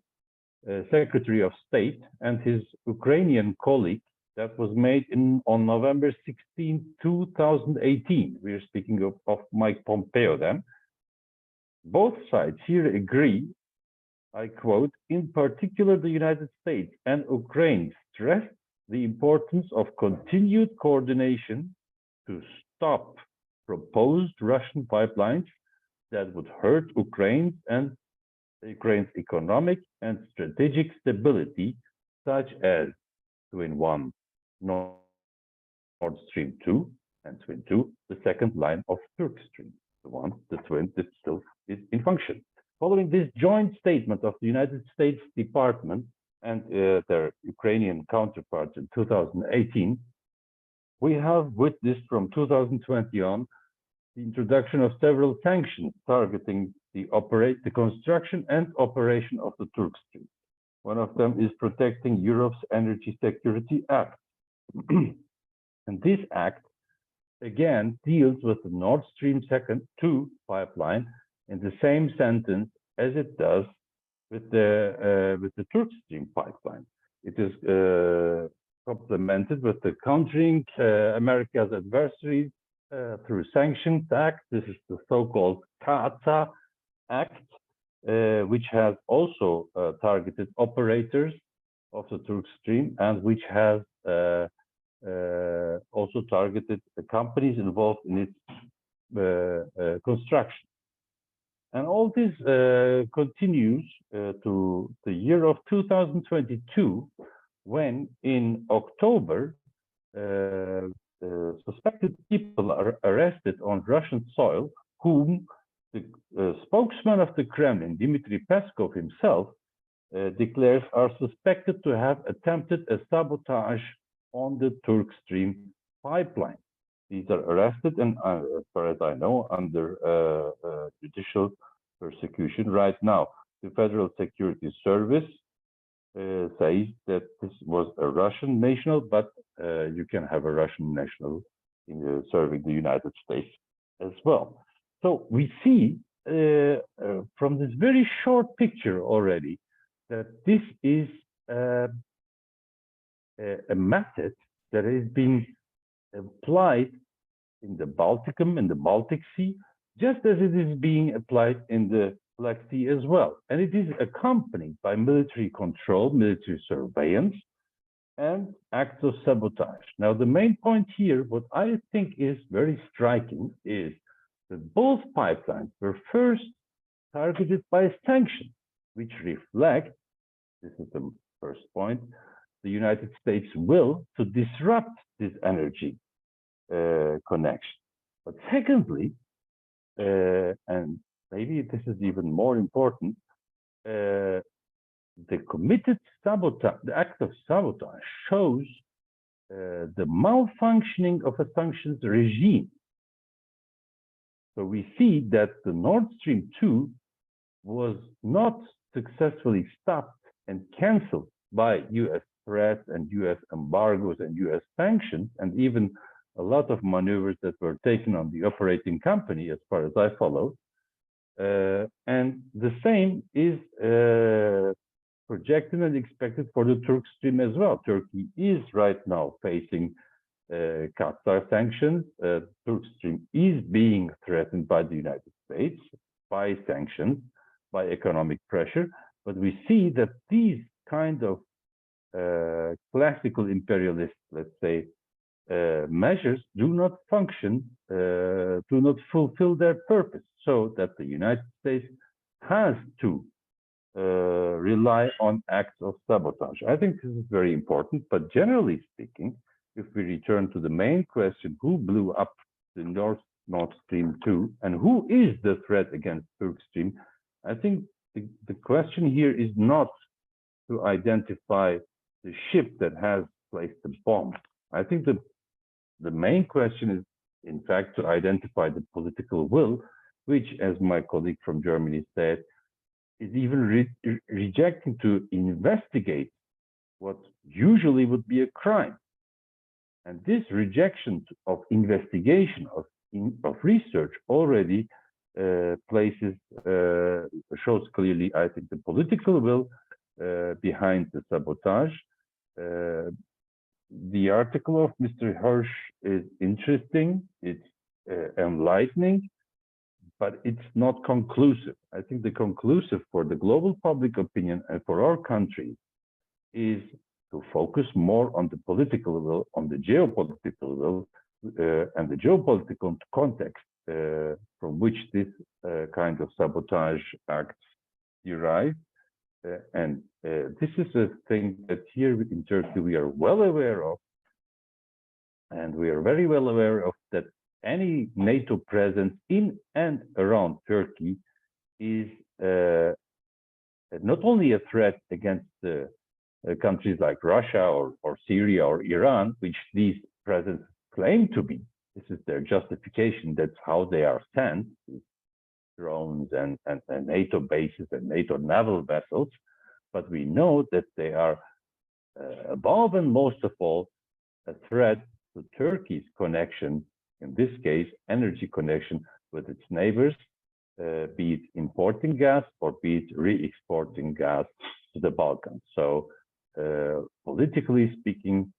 [SPEAKER 7] Secretary of State and his Ukrainian colleague that was made on November 16, 2018. We're speaking of Mike Pompeo then. Both sides here agree, I quote, in particular, the United States and Ukraine stressed the importance of continued coordination to stop proposed Russian pipelines that would hurt Ukraine's economic and strategic stability, such as Twin 1, Nord Stream 2, and Twin 2, the second line of Turk Stream, the twin that still is in function. Following this joint statement of the United States Department and their Ukrainian counterparts in 2018, we have witnessed from 2020 on the introduction of several sanctions targeting the construction and operation of the Turk Stream. One of them is Protecting Europe's Energy Security Act. And this act, again, deals with the Nord Stream 2 pipeline in the same sentence as it does with the Turk Stream pipeline. It is complemented with the Countering America's Adversaries through Sanctions Act. This is the so-called CAATA Act, which has also targeted operators of the Turk Stream and which has also targeted the companies involved in its construction. And all this continues to the year of 2022, when in October, suspected people are arrested on Russian soil, whom the spokesman of the Kremlin, Dmitry Peskov himself, declares are suspected to have attempted a sabotage on the Turk Stream pipeline. These are arrested and, as far as I know, under judicial persecution right now. The Federal Security Service says that this was a Russian national, but you can have a Russian national serving the United States as well. So we see from this very short picture already that this is a method that is being applied in the Balticum, in the Baltic Sea, just as it is being applied in the Black Sea as well. And it is accompanied by military control, military surveillance, and acts of sabotage. Now, the main point here, what I think is very striking, is that both pipelines were first targeted by sanctions, which reflect, this is the first point, the United States' will to disrupt this energy connection. But secondly, and maybe this is even more important, the committed sabotage, the act of sabotage shows the malfunctioning of a sanctions regime. So we see that the Nord Stream 2 was not successfully stopped and canceled by US threats and US embargoes and US sanctions, and even a lot of maneuvers that were taken on the operating company, as far as I followed. And the same is projected and expected for the Turk Stream as well. Turkey is right now facing Qatar sanctions. Turk Stream is being threatened by the United States, by sanctions, by economic pressure. But we see that these kind of classical imperialist, let's say, measures do not function, do not fulfill their purpose, so that the United States has to rely on acts of sabotage. I think this is very important, but generally speaking, if we return to the main question, who blew up the Nord Stream 2 and who is the threat against Turk Stream, I think the question here is not to identify the ship that has placed the bomb. I think the main question is, in fact, to identify the political will, which, as my colleague from Germany said, is even rejecting to investigate what usually would be a crime. And this rejection of investigation, of research already shows clearly, I think, the political will behind the sabotage. The article of Mr. Hersh is interesting, it's enlightening, but it's not conclusive. I think the conclusive for the global public opinion and for our country is to focus more on the political will, on the geopolitical will, and the geopolitical context from which this kind of sabotage acts derive. And this is a thing that here in Turkey we are well aware of, and we are very well aware of that any NATO presence in and around Turkey is not only a threat against countries like Russia or Syria or Iran, which these presence claim to be. This is their justification. That's how they are sent, drones and NATO bases and NATO naval vessels. But we know that they are above and most of all a threat to Turkey's connection, in this case, energy connection with its neighbors, be it importing gas or be it re-exporting gas to the Balkans. So politically speaking,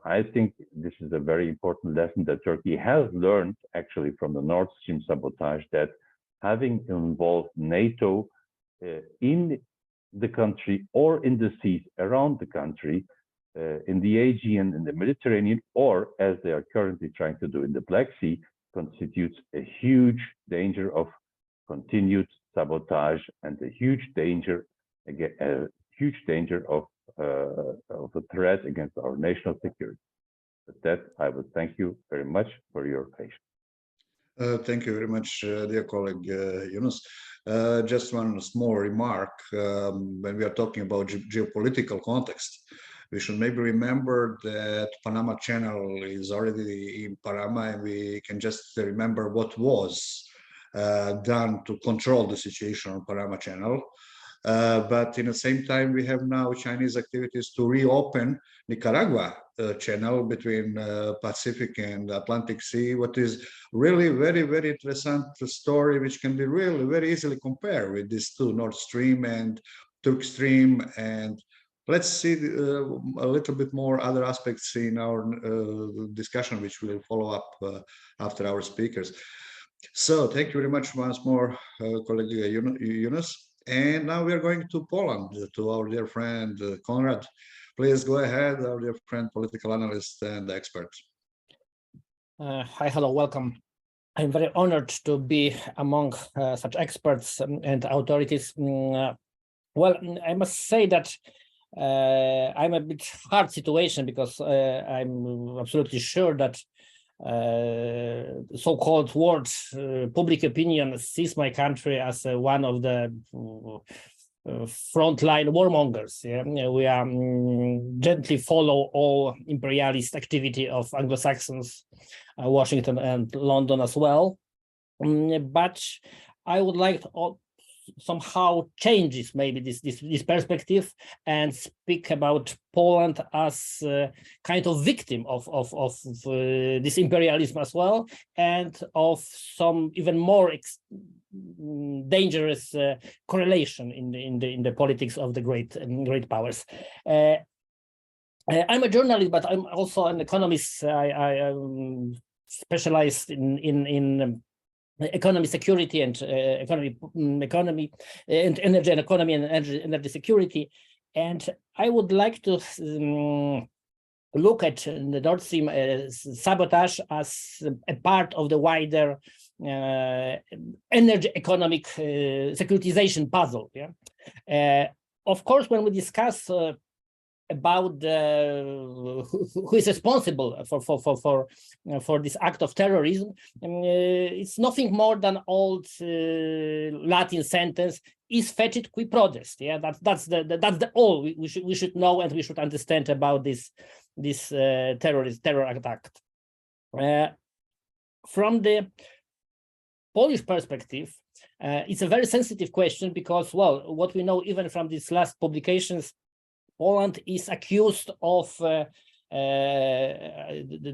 [SPEAKER 7] I think this is a very important lesson that Turkey has learned actually from the Nord Stream sabotage, that having involved NATO in the country or in the seas around the country, in the Aegean, in the Mediterranean, or as they are currently trying to do in the Black Sea, constitutes a huge danger of continued sabotage and a huge danger, of a threat against our national security. With that, I would thank you very much for your patience.
[SPEAKER 1] Thank you very much, dear colleague Yunus. Just one small remark. When we are talking about geopolitical context, we should maybe remember that Panama Channel is already in Panama, and we can just remember what was done to control the situation on Panama Channel. But in the same time, we have now Chinese activities to reopen Nicaragua channel between Pacific and Atlantic Sea, what is really very, very interesting story, which can be really very easily compared with these two, Nord Stream and Turk Stream. And let's see a little bit more other aspects in our discussion, which will follow up after our speakers. So thank you very much once more, colleague Yunus. And now we are going to Poland, to our dear friend Konrad. Please go ahead, our dear friend, political analyst and expert.
[SPEAKER 8] Hi, hello, welcome. I'm very honored to be among such experts and authorities. Well, I must say that I'm a bit hard situation, because I'm absolutely sure that so-called world public opinion sees my country as one of the frontline warmongers. Yeah? We are gently follow all imperialist activity of Anglo-Saxons, Washington and London as well. But I would like somehow changes maybe this perspective and speak about Poland as kind of victim of this imperialism as well, and of some even more dangerous correlation in the politics of the great powers. I'm a journalist, but I'm also an economist. I specialized in economy, security, and economy and energy, and economy and energy security. And I would like to look at the Nord Stream sabotage as a part of the wider energy economic securitization puzzle. Yeah. Of course, when we discuss about who is responsible for this act of terrorism, it's nothing more than old Latin sentence: "Is fecit qui prodest." Yeah, that's the all we should know and we should understand about this terror attack. From the Polish perspective, it's a very sensitive question because, well, what we know even from these last publications, Poland is accused of the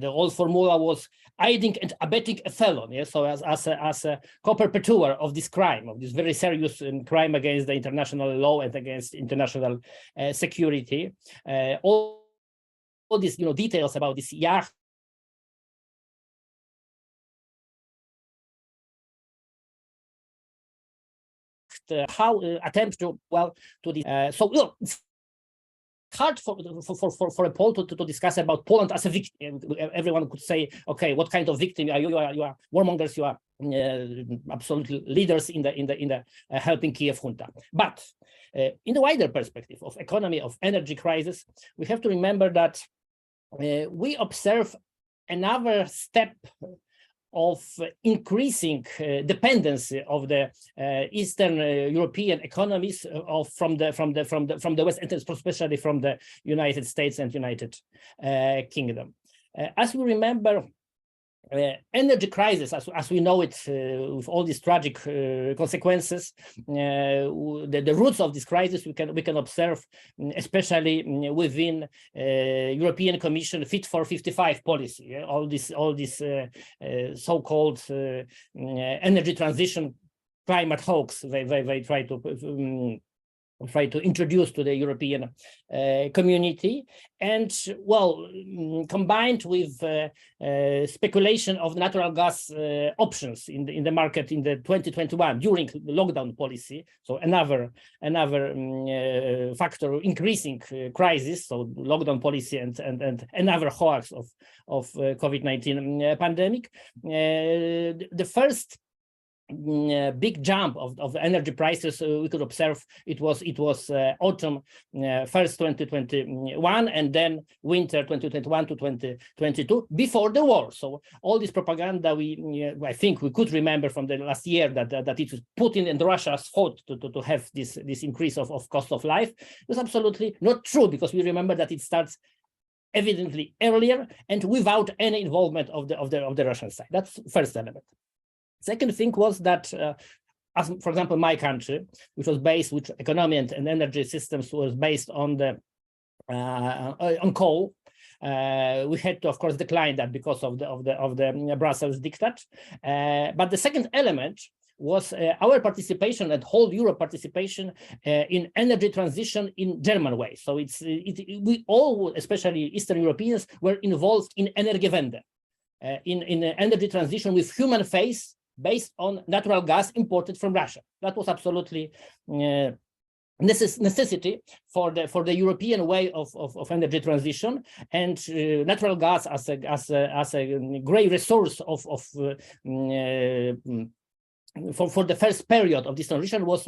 [SPEAKER 8] old formula was aiding and abetting a felon. Yeah? So as a co-perpetuator of this crime, of this very serious crime against the international law and against international security. All these details about this yacht, how attempt to this. So look, it's hard for a Pole to discuss about Poland as a victim. Everyone could say, okay, what kind of victim are you? You are warmongers. You are absolutely leaders in the helping Kiev junta. But in the wider perspective of economy, of energy crisis, we have to remember that we observe another step of increasing dependency of the Eastern European economies from the West, and especially from the United States and United Kingdom. As we remember, energy crisis, as we know it, with all these tragic consequences, the roots of this crisis we can observe, especially within European Commission Fit for 55 policy. All this so-called energy transition climate hoax they try to introduce to the European community, and well, combined with speculation of natural gas options in the market in the 2021 during the lockdown policy. So another factor increasing crisis. So lockdown policy and another hoax of COVID-19 pandemic. The first big jump of the energy prices we could observe, it was autumn 1st 2021 and then winter 2021 to 2022 before the war. So all this propaganda I think we could remember from the last year that it was Putin and Russia's fault to have this increase of cost of life was absolutely not true, because we remember that it starts evidently earlier and without any involvement of the Russian side. That's first element. Second thing was that, as for example, my country, which economy and energy systems was based on on coal, we had to, of course, decline that because of the Brussels diktat. But the second element was our participation and whole Europe participation in energy transition in German way. So we all, especially Eastern Europeans, were involved in Energiewende, in energy transition with human face, based on natural gas imported from Russia. That was absolutely necessity for the European way of energy transition, and natural gas as a great resource for the first period of this transition was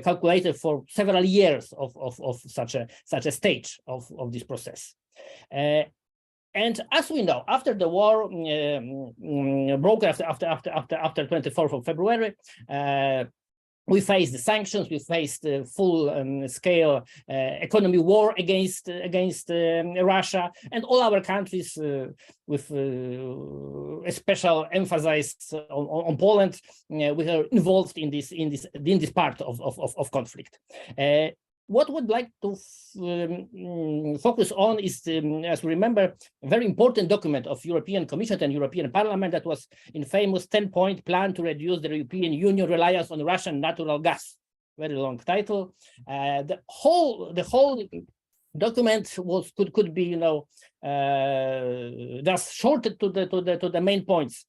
[SPEAKER 8] calculated for several years of such a stage of this process. And as we know, after the war broke after 24th of February, we faced the sanctions, we faced the full-scale economy war against Russia, and all our countries, with a special emphasis on Poland, we are involved in this part of conflict. What would like to focus on is, as we remember, a very important document of European Commission and European Parliament that was in famous 10-point plan to reduce the European Union reliance on Russian natural gas. Very long title. The whole document could be, you know, just shorted to the main points.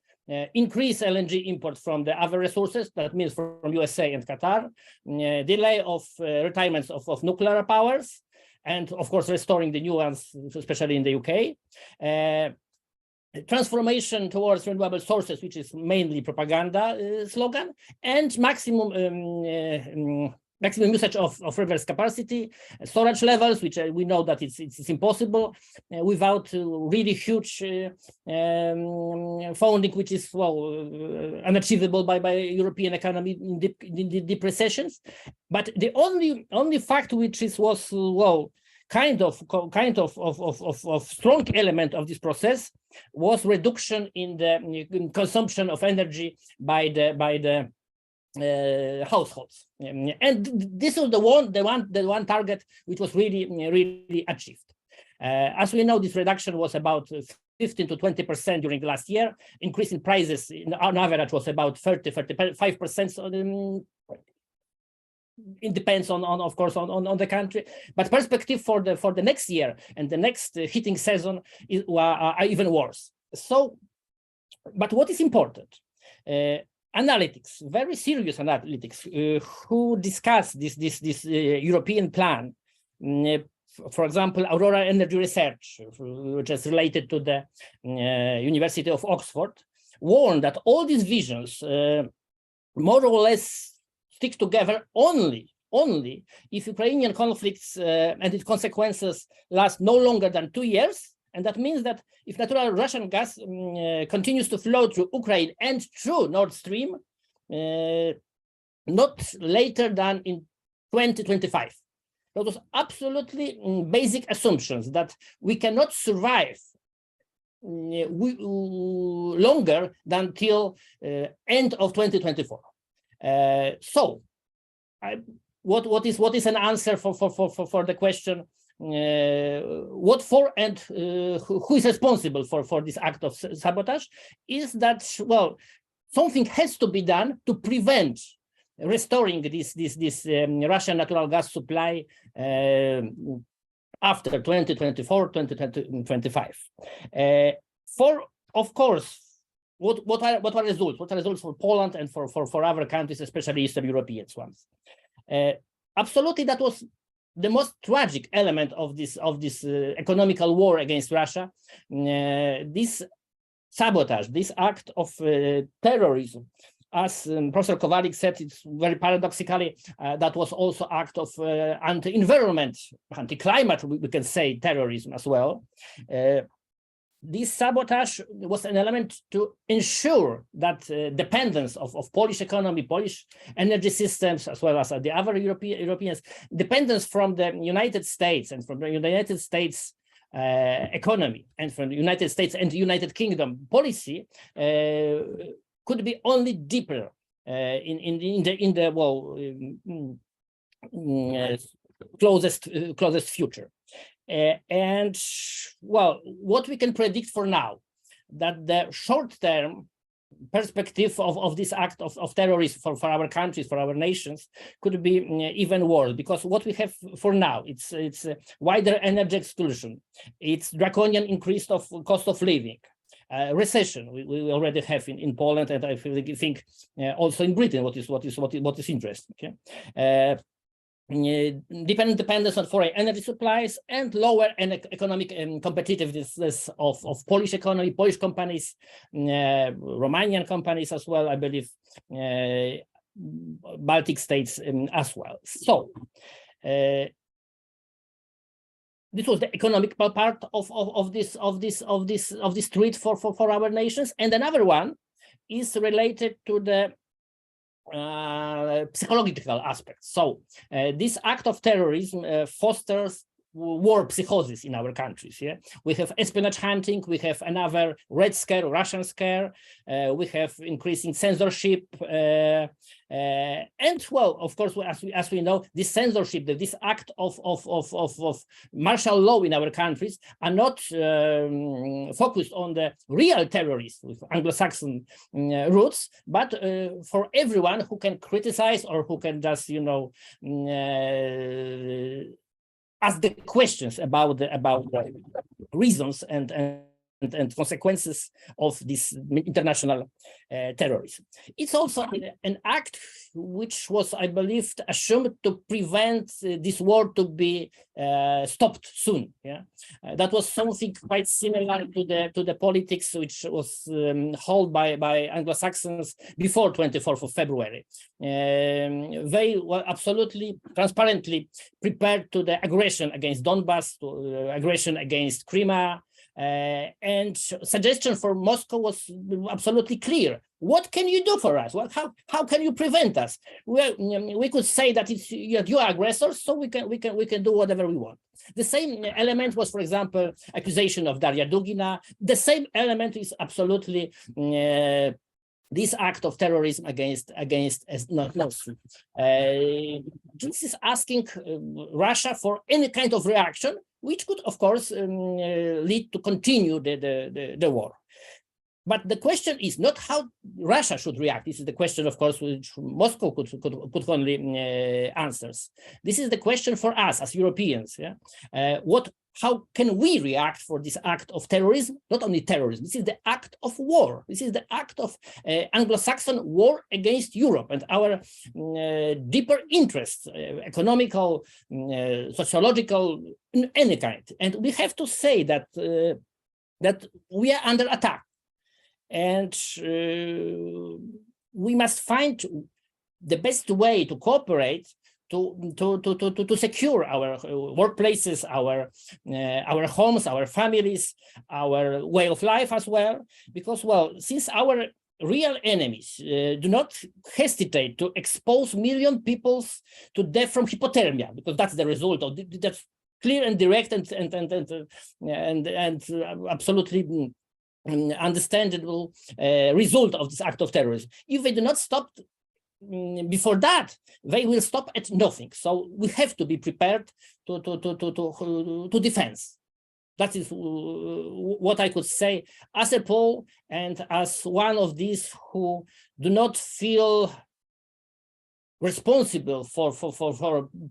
[SPEAKER 8] Increase LNG import from the other resources, that means from USA and Qatar, delay of retirements of nuclear powers, and of course restoring the new ones, especially in the UK. Transformation towards renewable sources, which is mainly propaganda slogan, and maximum usage of reverse capacity, storage levels, which we know that it's impossible without really huge funding, which is, well, unachievable by European economy in deep recessions. But the only fact which was, well, kind of strong element of this process was reduction in the consumption of energy by the households, and this was the one target which was really achieved. As we know, this reduction was about 15 to 20% during the last year. Increase in prices on average was about 35%. So it depends of course on the country, but perspective for the next year and the next heating season are even worse. So, but what is important? Analytics, very serious analytics, who discuss this European plan. For example, Aurora Energy Research, which is related to the University of Oxford, warned that all these visions more or less stick together only if Ukrainian conflicts and its consequences last no longer than 2 years. And that means that if natural Russian gas continues to flow through Ukraine and through Nord Stream, not later than in 2025. Those absolutely basic assumptions that we cannot survive longer than till end of 2024. So, what is an answer for the question? What for and who is responsible for this act of sabotage? Is that, well, something has to be done to prevent restoring this Russian natural gas supply after 2024, 2025. Of course, what are results? What are results for Poland and for other countries, especially Eastern European ones? Absolutely, that was the most tragic element of this economical war against Russia. This sabotage, this act of terrorism, as Professor Kowalik said, it's very paradoxically, that was also act of anti-environment, anti-climate, we can say terrorism as well. This sabotage was an element to ensure that dependence of Polish economy, Polish energy systems, as well as the other Europeans, dependence from the United States and from the United States economy and from the United States and the United Kingdom policy could be only deeper in the closest future. And well, what we can predict for now, that the short-term perspective of this act of terrorism for our countries, for our nations, could be even worse, because what we have for now, it's wider energy exclusion, it's draconian increase of cost of living, recession we already have in Poland, and I think also in Britain, what is interesting. Okay? Dependence on foreign energy supplies and lower economic competitiveness of Polish economy, Polish companies, Romanian companies as well, I believe, Baltic states as well. So this was the economic part of this threat for our nations, and another one is related to the psychological aspects. So this act of terrorism fosters war psychosis in our countries. Yeah, we have espionage hunting, we have another Red Scare, Russian scare, we have increasing censorship, and well, of course, as we know, this censorship, this act of martial law in our countries are not focused on the real terrorists with Anglo-Saxon roots, but for everyone who can criticize or who can just, you know, ask the questions about the reasons and consequences of this international terrorism. It's also an act which was, I believe, assumed to prevent this war to be stopped soon. Yeah, that was something quite similar to the politics which was held by Anglo-Saxons before 24th of February. They were absolutely transparently prepared to the aggression against Donbass, to aggression against Crimea. And suggestion for Moscow was absolutely clear. What can you do for us? Well, how can you prevent us? We could say that it's you are aggressors, so we can do whatever we want. The same element was, for example, accusation of Daria Dugina. The same element is absolutely this act of terrorism against Nord Stream. This is asking Russia for any kind of reaction, which could, of course, lead to continue the war. But the question is not how Russia should react. This is the question, of course, which Moscow could only answer. This is the question for us as Europeans. Yeah, how can we react for this act of terrorism? Not only terrorism. This is the act of war. This is the act of Anglo-Saxon war against Europe and our deeper interests, economical, sociological, in any kind. And we have to say that that we are under attack. And we must find the best way to cooperate to secure our workplaces, our homes, our families, our way of life as well. Because, well, since our real enemies do not hesitate to expose million people to death from hypothermia, because that's the result of that's clear and direct and absolutely understandable result of this act of terrorism. If they do not stop before that, they will stop at nothing. So we have to be prepared to defense. That is what I could say as a Pole and as one of these who do not feel responsible for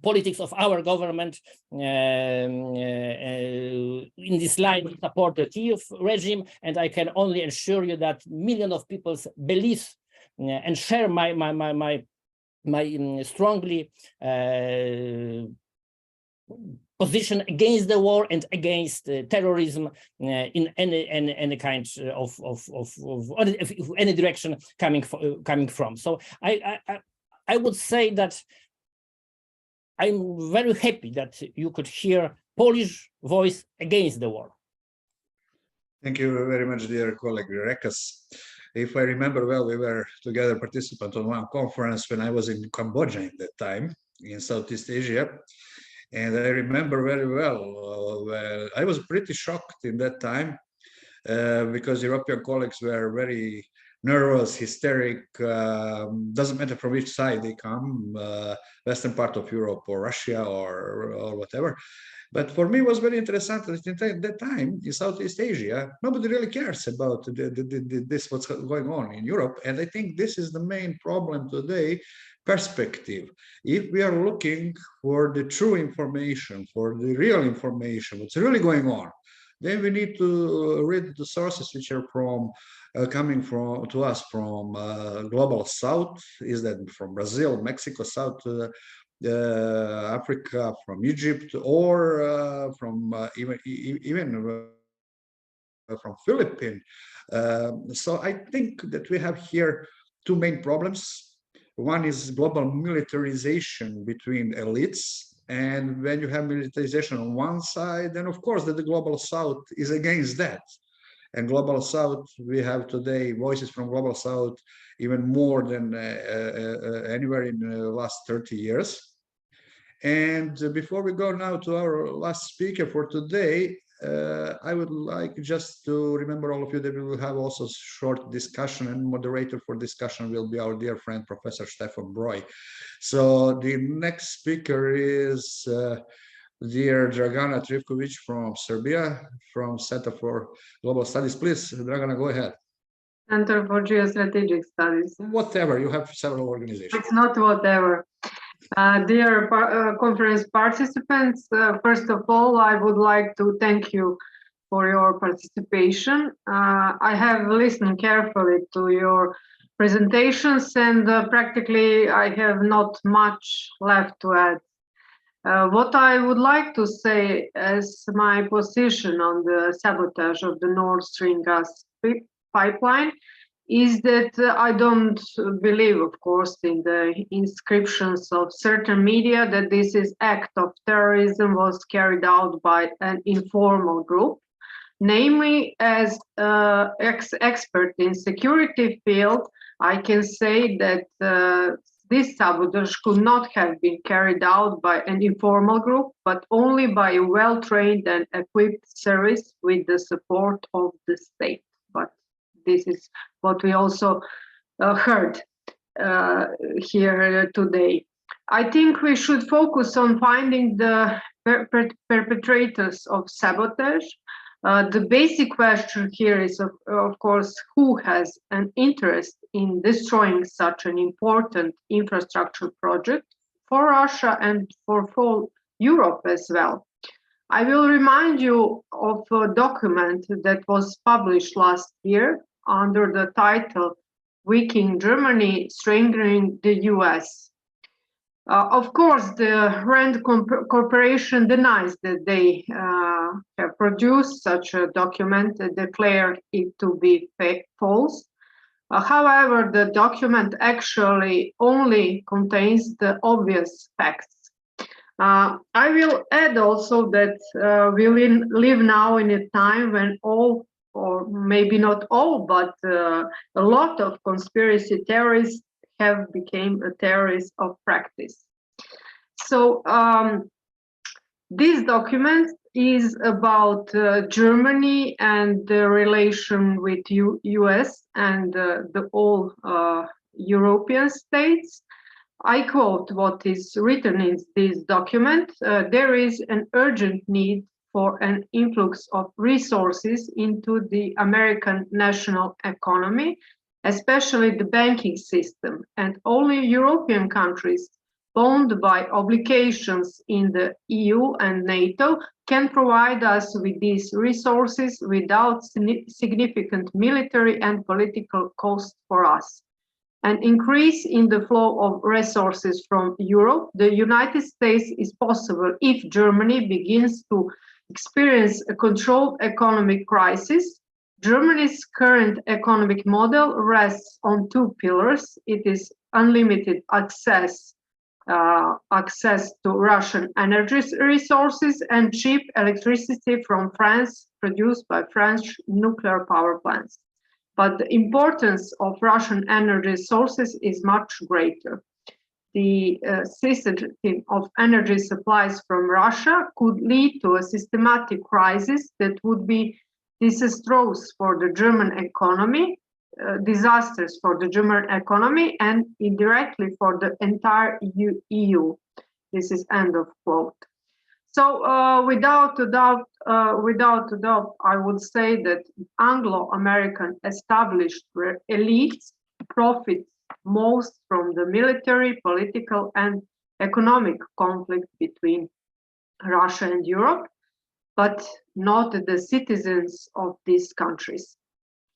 [SPEAKER 8] politics of our government in this line to support the Kiev regime. And I can only assure you that millions of people believe and share my strongly position against the war and against terrorism in any kind of any direction coming from. So I would say that I'm very happy that you could hear Polish voice against the war.
[SPEAKER 1] Thank you very much, dear colleague Rekas. If I remember well, we were together participant on one conference when I was in Cambodia at that time in Southeast Asia. And I remember very well, I was pretty shocked in that time because European colleagues were very nervous, hysteric, doesn't matter from which side they come, western part of Europe or Russia or whatever. But for me, it was very interesting that at that time in Southeast Asia, nobody really cares about this, what's going on in Europe. And I think this is the main problem today, perspective. If we are looking for the true information, for the real information, what's really going on, then we need to read the sources which are from coming from to us from global south. Is that from Brazil, Mexico, South Africa, from Egypt, or from even from Philippines. So I think that we have here two main problems. One is global militarization between elites. And when you have militarization on one side, then of course that the global south is against that. And Global South, we have today voices from Global South even more than anywhere in the last 30 years. And before we go now to our last speaker for today, I would like just to remember all of you that we will have also short discussion, and moderator for discussion will be our dear friend, Professor Stefan Broj. So the next speaker is dear Dragana Trivkovic from Serbia, from Center for Global Studies. Please, Dragana, go ahead.
[SPEAKER 6] Center for Geostrategic Studies.
[SPEAKER 1] Whatever, you have several organizations.
[SPEAKER 6] It's not whatever. Dear conference participants, first of all, I would like to thank you for your participation. I have listened carefully to your presentations, and practically I have not much left to add. What I would like to say as my position on the sabotage of the Nord Stream gas pipeline is that I don't believe, of course, in the inscriptions of certain media that this is act of terrorism was carried out by an informal group. Namely, as expert in security field, I can say that this sabotage could not have been carried out by an informal group, but only by a well-trained and equipped service with the support of the state. But this is what we also heard here today. I think we should focus on finding the perpetrators of sabotage. The basic question here is, of course, who has an interest in destroying such an important infrastructure project for Russia and for Europe as well. I will remind you of a document that was published last year under the title Weakening Germany, Strengthening the US. Of course, the Rand Corporation denies that they have produced such a document and declared it to be false. However, the document actually only contains the obvious facts. I will add also that we live now in a time when all, or maybe not all, but a lot of conspiracy theorists have become a terrorist of practice. So this document is about Germany and the relation with US and the all European states. I quote what is written in this document. There is an urgent need for an influx of resources into the American national economy, especially the banking system, and only European countries bound by obligations in the EU and NATO can provide us with these resources without significant military and political cost for us. An increase in the flow of resources from Europe, the United States is possible if Germany begins to experience a controlled economic crisis. Germany's current economic model rests on two pillars. It is unlimited access to Russian energy resources and cheap electricity from France, produced by French nuclear power plants. But the importance of Russian energy sources is much greater. The cessation of energy supplies from Russia could lead to a systematic crisis that would be disastrous for the German economy, disasters for the German economy, and indirectly for the entire EU. This is end of quote. So without a doubt, I would say that Anglo-American established elites profit most from the military, political, and economic conflict between Russia and Europe, but not the citizens of these countries.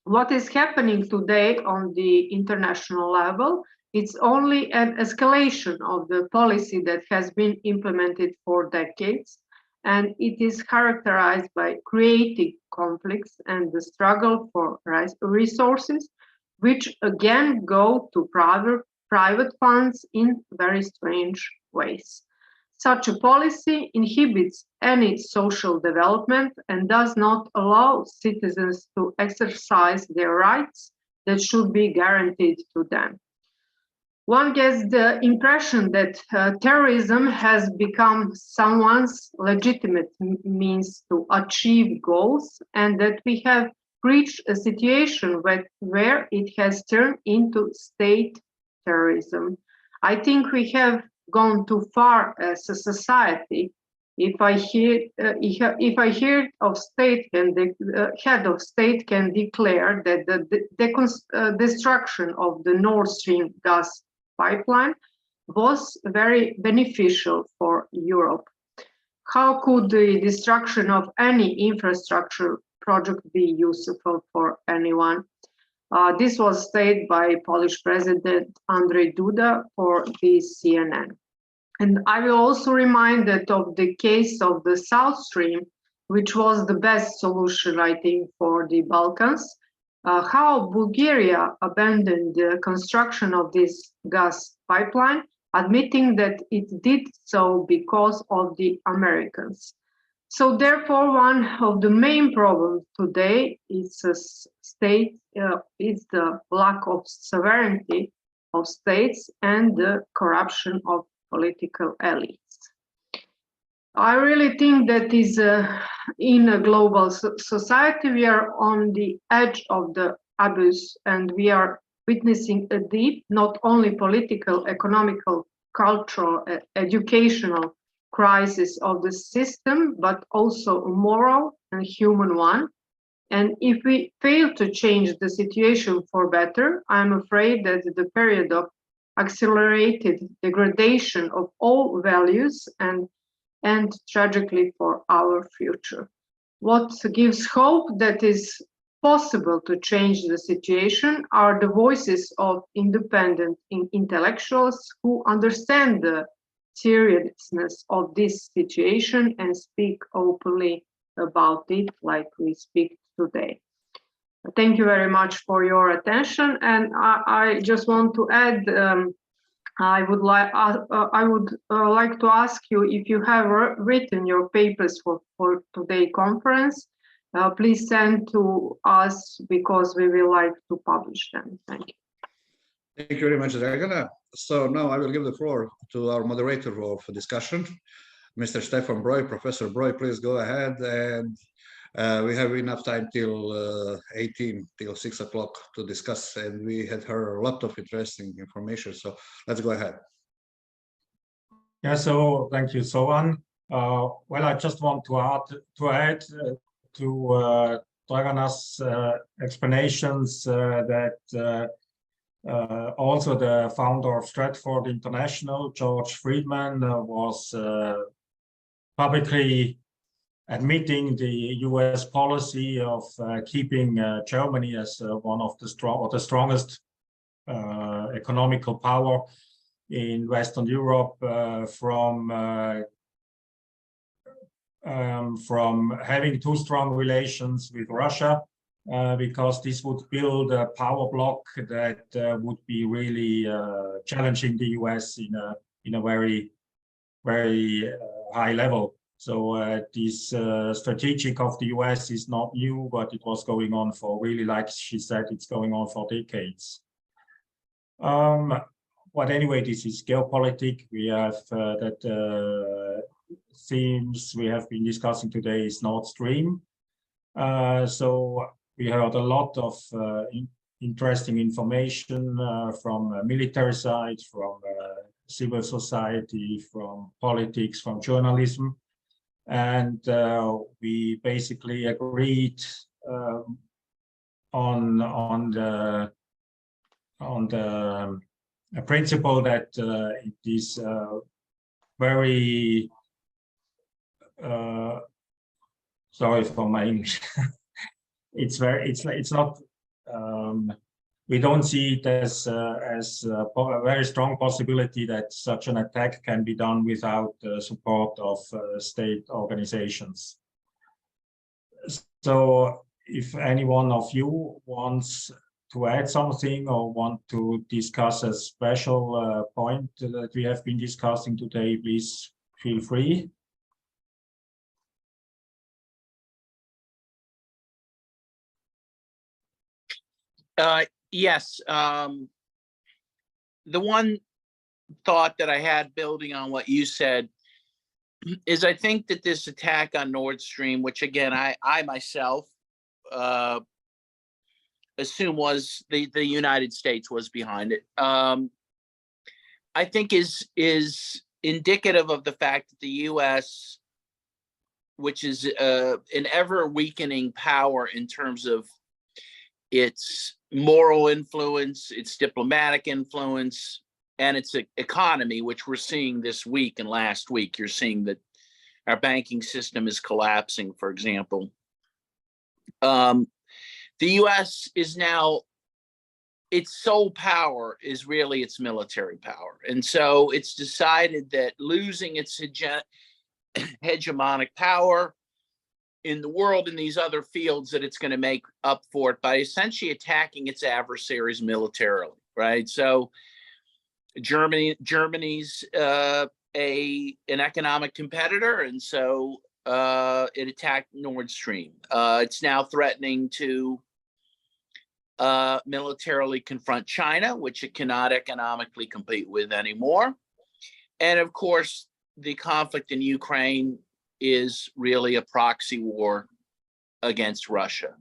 [SPEAKER 6] What is happening today on the international level, it's only an escalation of the policy that has been implemented for decades, and it is characterized by creating conflicts and the struggle for resources, which again go to private funds in very strange ways. Such a policy inhibits any social development and does not allow citizens to exercise their rights that should be guaranteed to them. One gets the impression that terrorism has become someone's legitimate means to achieve goals, and that we have reached a situation where it has turned into state terrorism. I think we have gone too far as a society. If I hear of state and the head of state can declare that the destruction of the Nord Stream gas pipeline was very beneficial for Europe. How could the destruction of any infrastructure project be useful for anyone? This was stated by Polish President Andrzej Duda for the CNN. And I will also remind that of the case of the South Stream, which was the best solution, I think, for the Balkans. How Bulgaria abandoned the construction of this gas pipeline, admitting that it did so because of the Americans. So therefore, one of the main problems today is the lack of sovereignty of states and the corruption of political elites. I really think that is in a global society, we are on the edge of the abyss, and we are witnessing a deep, not only political, economical, cultural, educational crisis of the system, but also a moral and human one. And if we fail to change the situation for better, I'm afraid that the period of accelerated degradation of all values and tragically for our future. What gives hope that is possible to change the situation are the voices of independent intellectuals who understand the seriousness of this situation and speak openly about it like we speak today. Thank you very much for your attention, and I just want to add I would like to ask you if you have written your papers for today's conference, please send to us because we will like to publish them. Thank you.
[SPEAKER 1] Thank you very much, Dragana. So now I will give the floor to our moderator of discussion, Mr. Stefan Broj. Professor Broj, please go ahead. And we have enough time till 6 o'clock to discuss, and we had heard a lot of interesting information. So let's go ahead.
[SPEAKER 3] Yeah, so thank you, Sovan. Well, I just want to add to Dragana's explanations that also the founder of Stratford International, George Friedman, was publicly admitting the US policy of keeping Germany as one of the strongest economical power in Western Europe from having too strong relations with Russia, because this would build a power bloc that would be really challenging the US in a very, very high level. So this strategic of the US is not new, but it was going on for really, like she said, it's going on for decades. But anyway, this is geopolitics. We have that themes we have been discussing today is Nord Stream. So we heard a lot of interesting information from military side, from civil society, from politics, from journalism. And we basically agreed on the principle that it is very sorry for my English. It's not we don't see it as a very strong possibility that such an attack can be done without the support of state organizations. So if any one of you wants to add something or want to discuss a special point that we have been discussing today, please feel free.
[SPEAKER 2] Yes. The one thought that I had building on what you said is I think that this attack on Nord Stream, which again, I myself assume was the United States was behind it, I think is indicative of the fact that the US, which is an ever weakening power in terms of its moral influence, its diplomatic influence, and its economy, which we're seeing this week and last week. You're seeing that our banking system is collapsing, for example. The US is now, its sole power is really its military power. And so it's decided that losing its hegemonic power in the world in these other fields, that it's going to make up for it by essentially attacking its adversaries militarily, right? So Germany's an economic competitor, and so it attacked Nord Stream. It's now threatening to militarily confront China, which it cannot economically compete with anymore. And of course, the conflict in Ukraine is really a proxy war against Russia.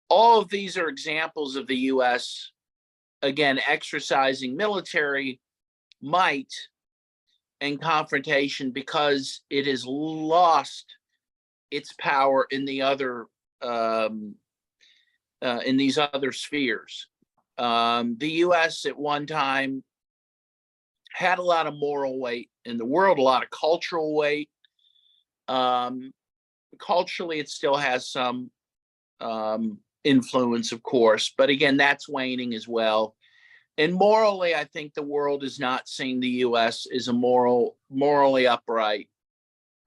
[SPEAKER 2] All of these are examples of the US, again, exercising military might and confrontation because it has lost its power in the other in these other spheres. The US at one time had a lot of moral weight in the world, a lot of cultural weight. Culturally, it still has some influence, of course, but again, that's waning as well. And morally, I think the world is not seeing the US as a morally upright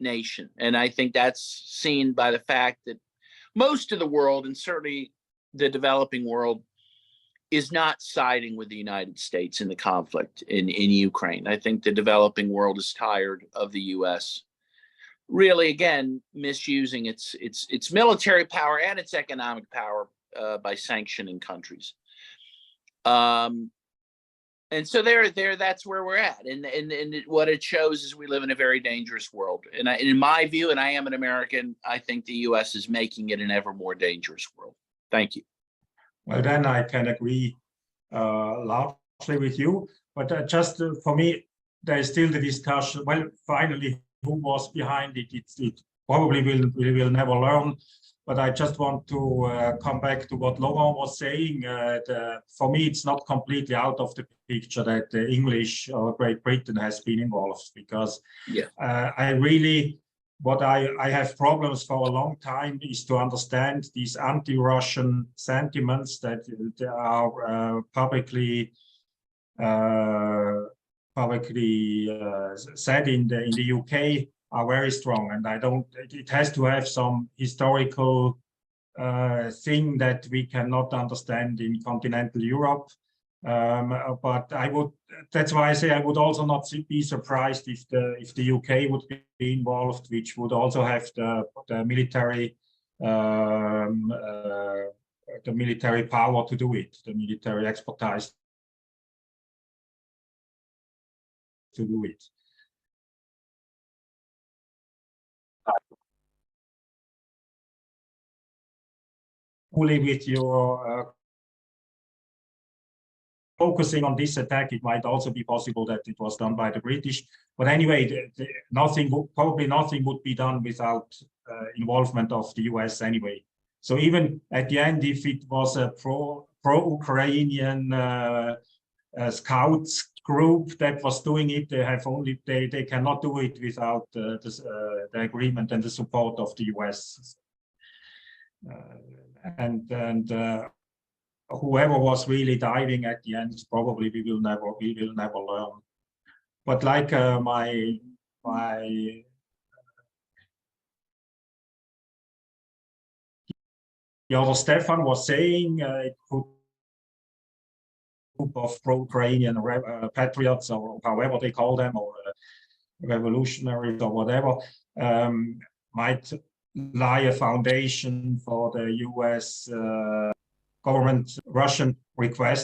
[SPEAKER 2] nation. And I think that's seen by the fact that most of the world, and certainly the developing world, is not siding with the United States in the conflict in Ukraine. I think the developing world is tired of the US really, again, misusing its military power and its economic power by sanctioning countries. And so that's where we're at. And what it shows is we live in a very dangerous world. And in my view, and I am an American, I think the US is making it an ever more dangerous world. Thank you.
[SPEAKER 3] Well, then I can agree largely with you. But just for me, there is still the discussion. Well, finally, who was behind it? It probably we will never learn. But I just want to come back to what Laurent was saying. For me, it's not completely out of the picture that the English or Great Britain has been involved, because I really, what I have problems for a long time is to understand these anti-Russian sentiments that are publicly said in the UK are very strong, and it has to have some historical thing that we cannot understand in continental Europe. But that's why I say I would also not be surprised if the UK would be involved, which would also have the military power to do it, the military expertise to do it. Fully with your focusing on this attack, it might also be possible that it was done by the British. But anyway, probably nothing would be done without involvement of the US anyway. So even at the end, if it was a pro-Ukrainian scouts group that was doing it, they cannot do it without the agreement and the support of the US. And whoever was really diving at the end, probably we will never learn. But like my the other Stefan was saying, it could group of pro-Ukrainian patriots, or however they call them, or revolutionaries or whatever, might lie a foundation for the US government Russian request